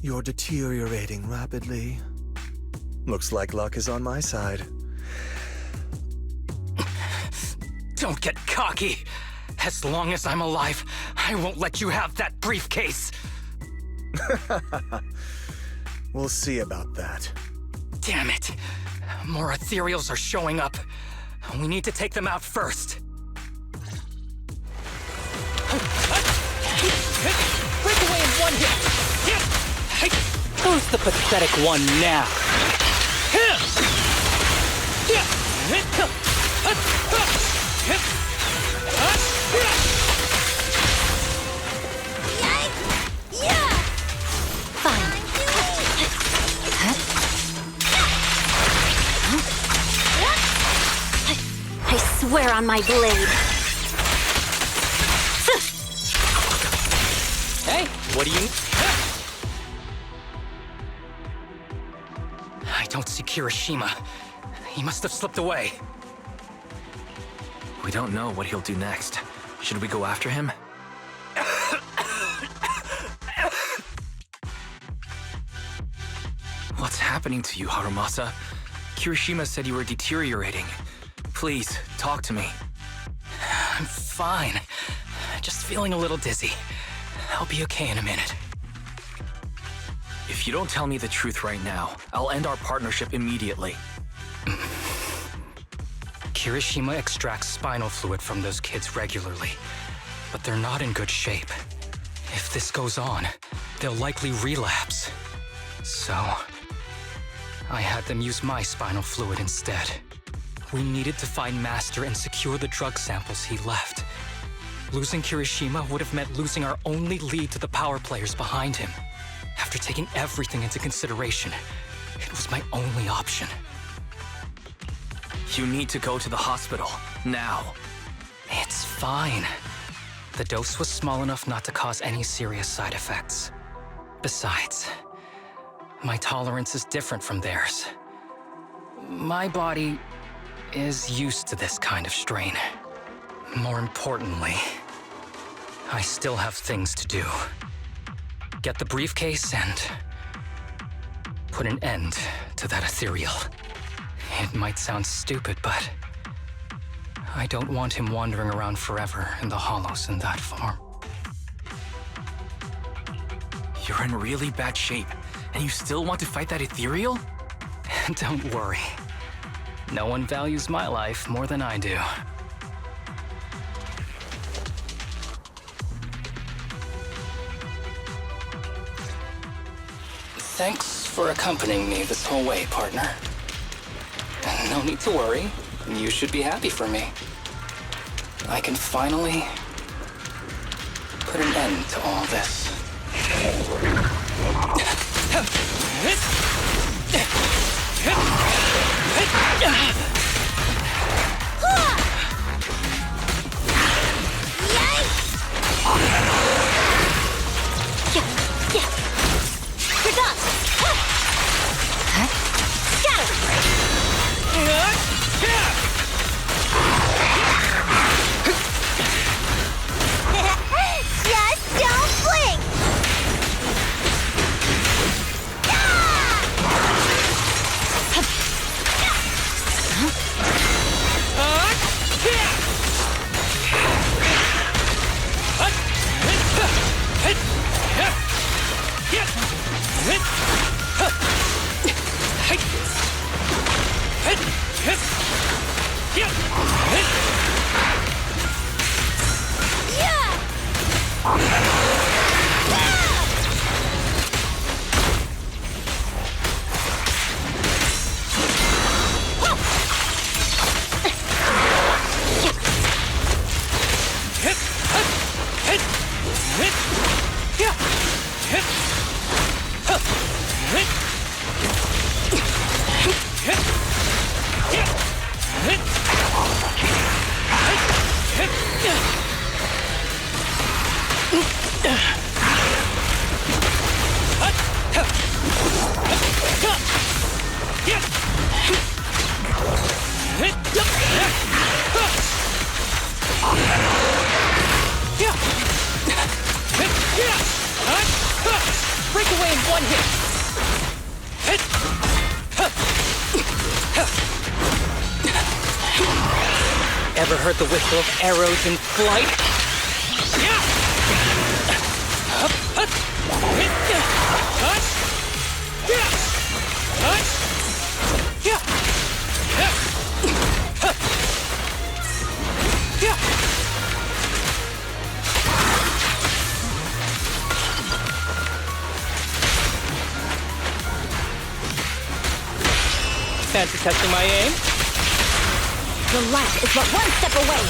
you're deteriorating rapidly. Looks like luck is on my side. Don't get cocky. As long as I'm alive, I won't let you have that briefcase. We'll see about that. Damn it. More ethereals are showing up. We need to take them out first. Break away in one hit. Who's the pathetic one now? Fine. on my blade. Hey, what do you... I don't see Kirishima. He must have slipped away. We don't know what he'll do next. Should we go after him? What's happening to you, Harumasa? Kirishima said you were deteriorating. Please, talk to me. I'm fine. Just feeling a little dizzy. I'll be okay in a minute. If you don't tell me the truth right now, I'll end our partnership immediately. Kirishima extracts spinal fluid from those kids regularly, but they're not in good shape. If this goes on, they'll likely relapse. So, I had them use my spinal fluid instead. We needed to find Master and secure the drug samples he left. Losing Kirishima would have meant losing our only lead to the power players behind him. After taking everything into consideration, it was my only option. You need to go to the hospital, now. It's fine. The dose was small enough not to cause any serious side effects. Besides, my tolerance is different from theirs. My body is used to this kind of strain. More importantly, I still have things to do. Get the briefcase and put an end to that ethereal. It might sound stupid, but I don't want him wandering around forever in the hollows in that form. You're in really bad shape, and you still want to fight that ethereal? Don't worry. No one values my life more than I do. Thanks for accompanying me this whole way, partner. No need to worry. You should be happy for me. I can finally put an end to all this. You're done! Just don't blink! Break away in one hit! Ever heard the whistle of arrows in flight? Fancy testing my aim? The light is but one step away.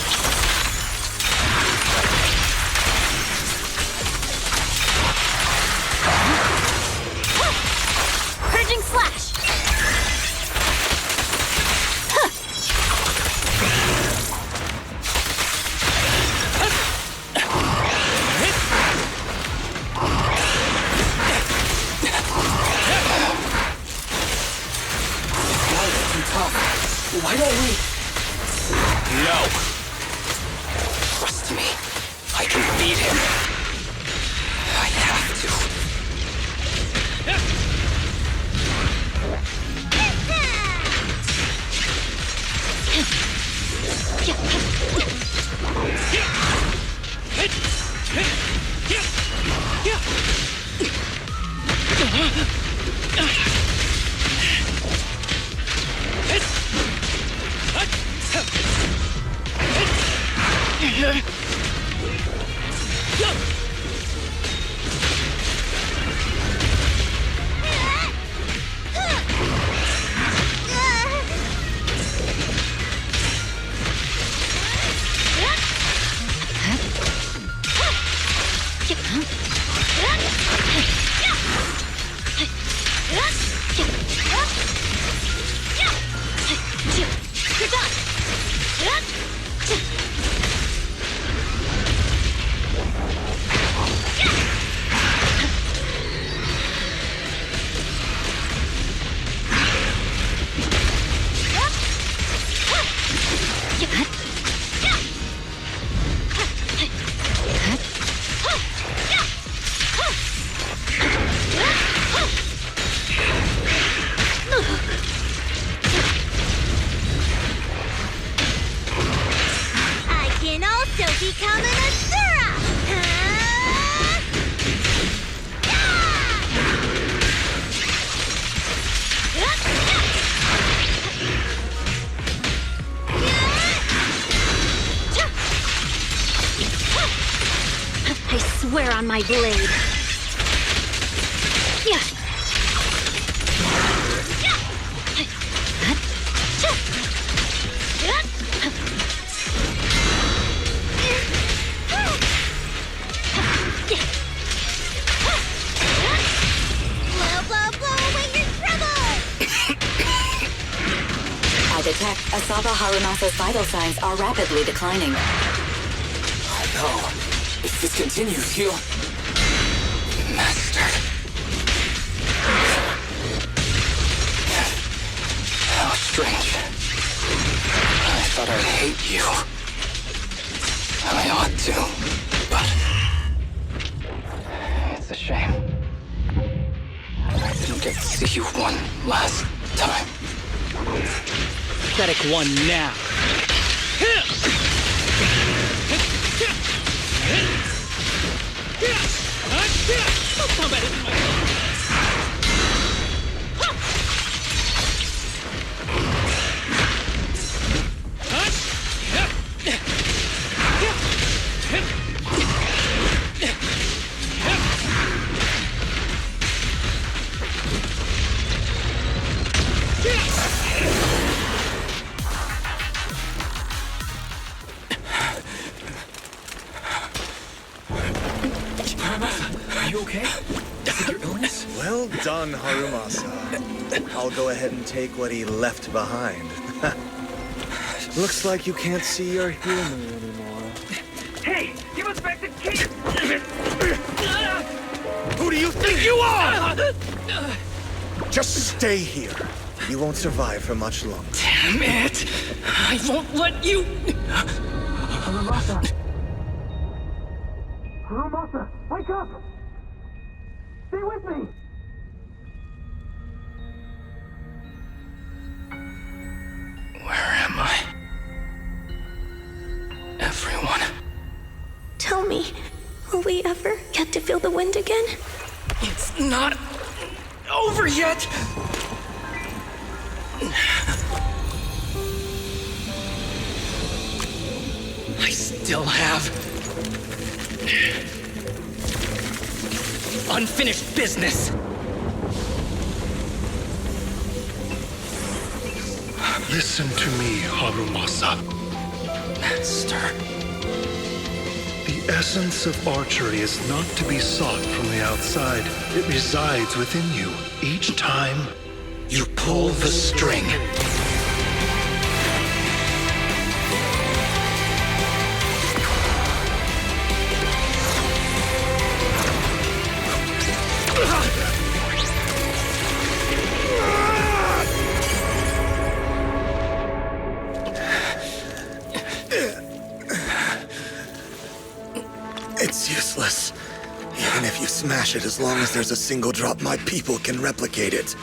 Purging slash. No. Trust me. I can beat him. I have to. Become an Asura! I swear on my blade. I detect Asaba Harumasa's vital signs are rapidly declining. Oh no. If this continues, he'll... Master. How strange. I thought I'd hate you. I ought to, but... It's a shame. I didn't get to see you one last time. Pathetic one now. Combat isn't my Are you okay? Is it your illness? Well done, Harumasa. I'll go ahead and take what he left behind. Looks like you can't see your humor anymore. Hey! Give us back the key! Who do you think you are? Just stay here. You won't survive for much longer. Damn it! I won't let you... Harumasa! Harumasa! Wake up! Stay with me! Where am I? Everyone. Tell me, will we ever get to feel the wind again? It's not over yet! I still have unfinished business. Listen to me, Harumasa. Master. The essence of archery is not to be sought from the outside. It resides within you. Each time You pull the string. It's useless. Even if you smash it, as long as there's a single drop, my people can replicate it.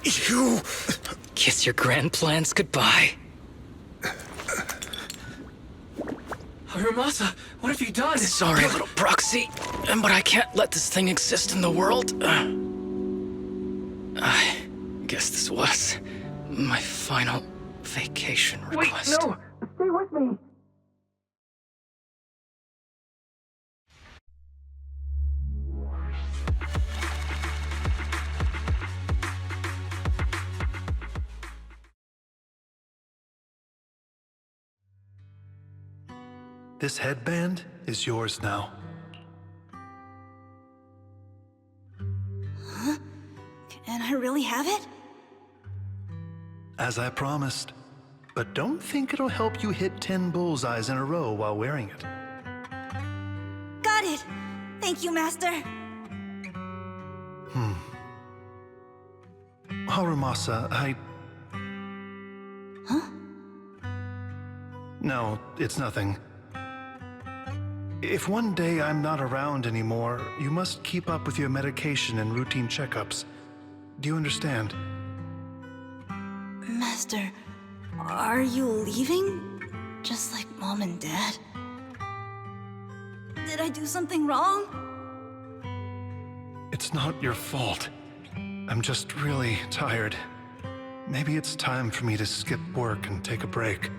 You... Kiss your grand plans goodbye. Harumasa, what have you done? Sorry, little proxy, but I can't let this thing exist in the world. I guess this was my final vacation request. Wait, no! Stay with me! This headband is yours now. Huh? Can I really have it? As I promised. But don't think it'll help you hit 10 bullseyes in a row while wearing it. Got it! Thank you, Master. Harumasa, Huh? No, it's nothing. If one day I'm not around anymore, you must keep up with your medication and routine checkups. Do you understand? Master, are you leaving? Just like Mom and Dad? Did I do something wrong? It's not your fault. I'm just really tired. Maybe it's time for me to skip work and take a break.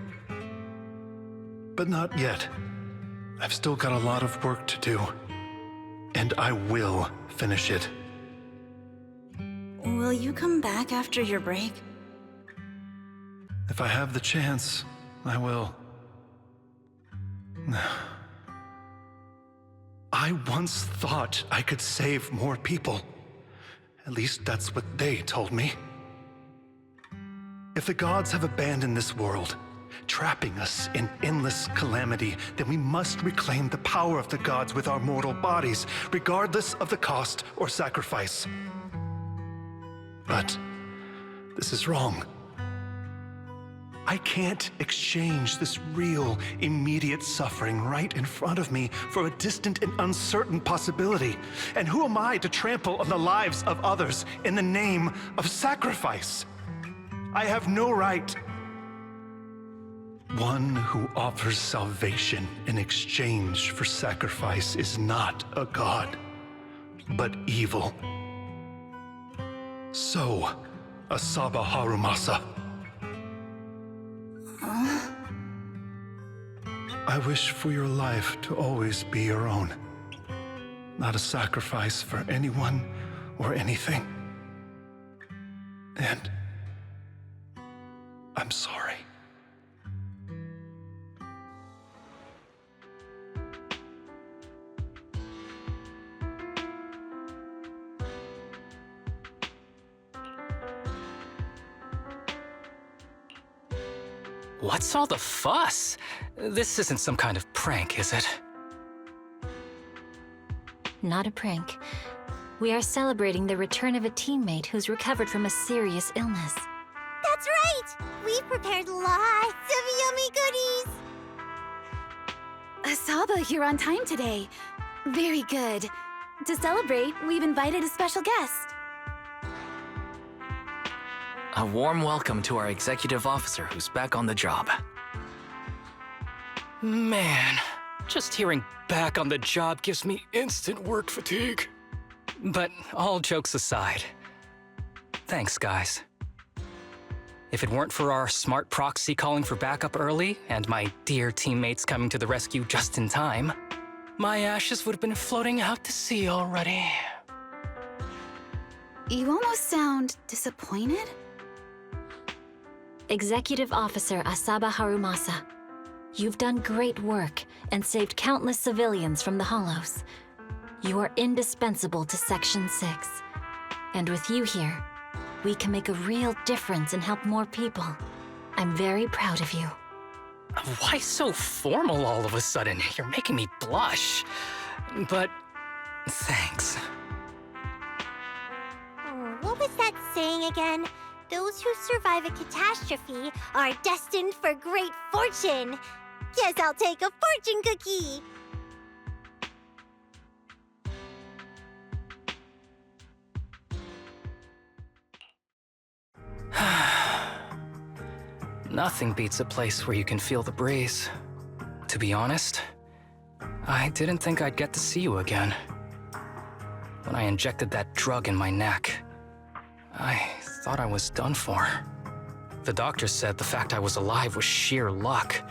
But not yet. I've still got a lot of work to do. And I will finish it. Will you come back after your break? If I have the chance, I will. I once thought I could save more people. At least that's what they told me. If the gods have abandoned this world, trapping us in endless calamity, then we must reclaim the power of the gods with our mortal bodies, regardless of the cost or sacrifice. But this is wrong. I can't exchange this real, immediate suffering right in front of me for a distant and uncertain possibility. And who am I to trample on the lives of others in the name of sacrifice? I have no right. One who offers salvation in exchange for sacrifice is not a god, but evil. So, Asaba Harumasa. I wish for your life to always be your own, not a sacrifice for anyone or anything. And I'm sorry. What's all the fuss? This isn't some kind of prank, is it? Not a prank. We are celebrating the return of a teammate who's recovered from a serious illness. That's right! We've prepared lots of yummy goodies! Asaba, you're on time today. Very good. To celebrate, we've invited a special guest. A warm welcome to our executive officer who's back on the job. Man, just hearing back on the job gives me instant work fatigue. But all jokes aside, thanks, guys. If it weren't for our smart proxy calling for backup early and my dear teammates coming to the rescue just in time, my ashes would have been floating out to sea already. You almost sound disappointed? Executive Officer Asaba Harumasa, you've done great work and saved countless civilians from the Hollows. You are indispensable to Section 6. And with you here, we can make a real difference and help more people. I'm very proud of you. Why so formal all of a sudden? You're making me blush. But thanks. Oh, what was that saying again? Those who survive a catastrophe are destined for great fortune. Guess I'll take a fortune cookie. Nothing beats a place where you can feel the breeze. To be honest, I didn't think I'd get to see you again. When I injected that drug in my neck, I thought I was done for. The doctor said the fact I was alive was sheer luck,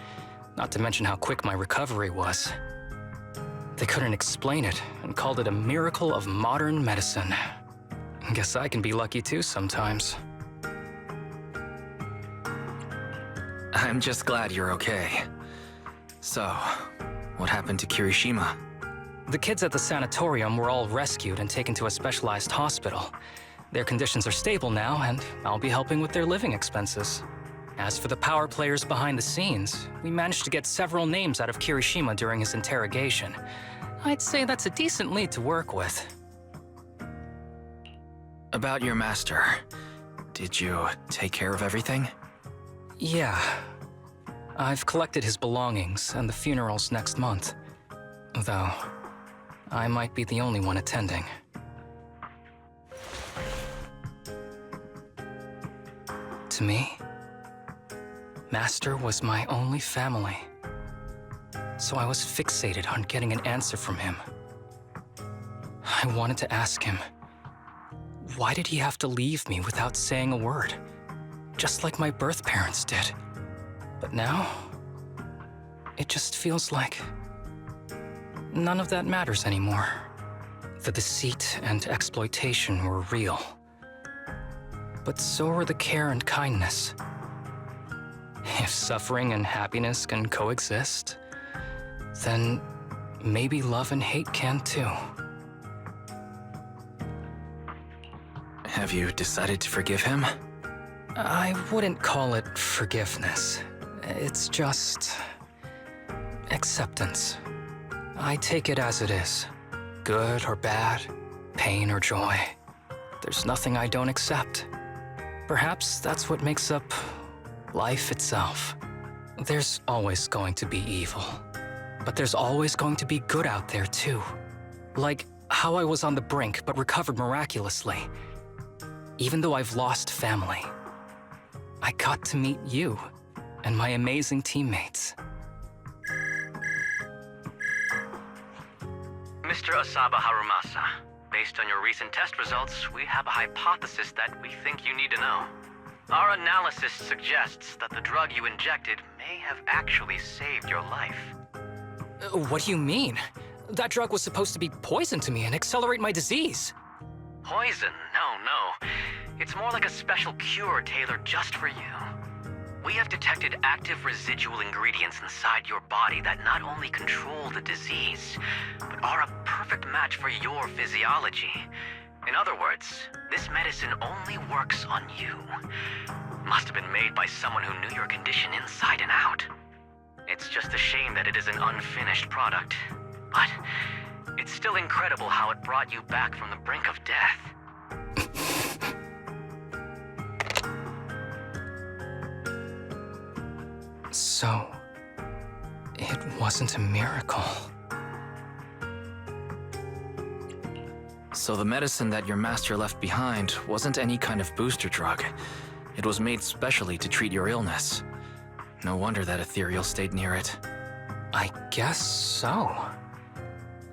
not to mention how quick my recovery was. They couldn't explain it and called it a miracle of modern medicine. Guess I can be lucky too sometimes. I'm just glad you're okay. So, what happened to Kirishima? The kids at the sanatorium were all rescued and taken to a specialized hospital. Their conditions are stable now, and I'll be helping with their living expenses. As for the power players behind the scenes, we managed to get several names out of Kirishima during his interrogation. I'd say that's a decent lead to work with. About your master, did you take care of everything? Yeah. I've collected his belongings, and the funeral's next month. Though, I might be the only one attending. To me, Master was my only family. So I was fixated on getting an answer from him. I wanted to ask him, why did he have to leave me without saying a word? Just like my birth parents did. But now, it just feels like none of that matters anymore. The deceit and exploitation were real. But so were the care and kindness. If suffering and happiness can coexist, then maybe love and hate can too. Have you decided to forgive him? I wouldn't call it forgiveness. It's just acceptance. I take it as it is. Good or bad, pain or joy. There's nothing I don't accept. Perhaps that's what makes up life itself. There's always going to be evil. But there's always going to be good out there too. Like how I was on the brink but recovered miraculously. Even though I've lost family, I got to meet you and my amazing teammates. Mr. Asaba Harumasa, based on your recent test results, we have a hypothesis that we think you need to know. Our analysis suggests that the drug you injected may have actually saved your life. What do you mean? That drug was supposed to be poison to me and accelerate my disease. Poison? No. It's more like a special cure tailored just for you. We have detected active residual ingredients inside your body that not only control the disease, but are a perfect match for your physiology. In other words, this medicine only works on you. Must have been made by someone who knew your condition inside and out. It's just a shame that it is an unfinished product. But it's still incredible how it brought you back from the brink of death. So, it wasn't a miracle. So the medicine that your master left behind wasn't any kind of booster drug. It was made specially to treat your illness. No wonder that ethereal stayed near it. I guess so.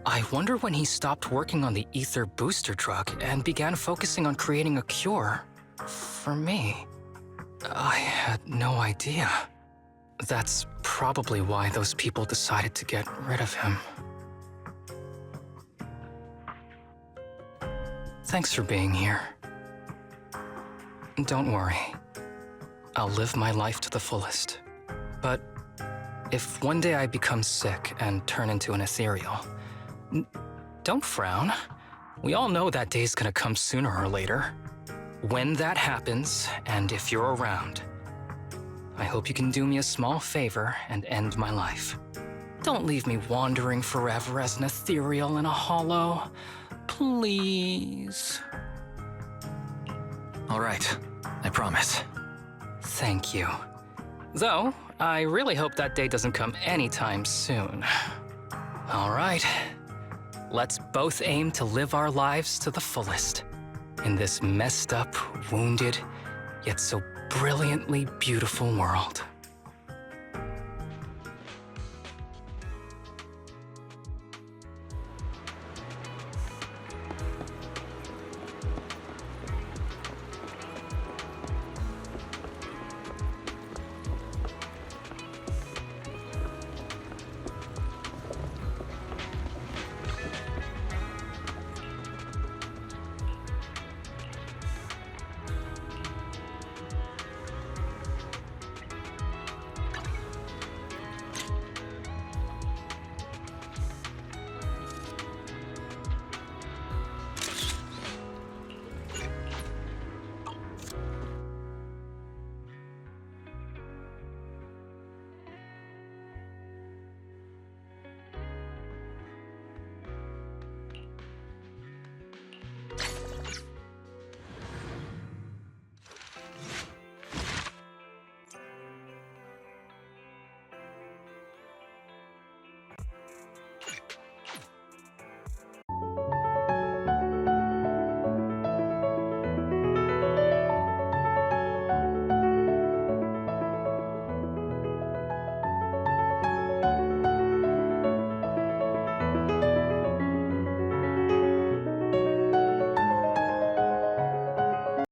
I wonder when he stopped working on the ether booster drug and began focusing on creating a cure for me. I had no idea. That's probably why those people decided to get rid of him. Thanks for being here. Don't worry. I'll live my life to the fullest. But if one day I become sick and turn into an ethereal, don't frown. We all know that day's gonna come sooner or later. When that happens, and if you're around, I hope you can do me a small favor and end my life. Don't leave me wandering forever as an ethereal in a hollow. Please. All right, I promise. Thank you. Though, I really hope that day doesn't come anytime soon. All right. Let's both aim to live our lives to the fullest. In this messed up, wounded, yet so brilliantly beautiful world.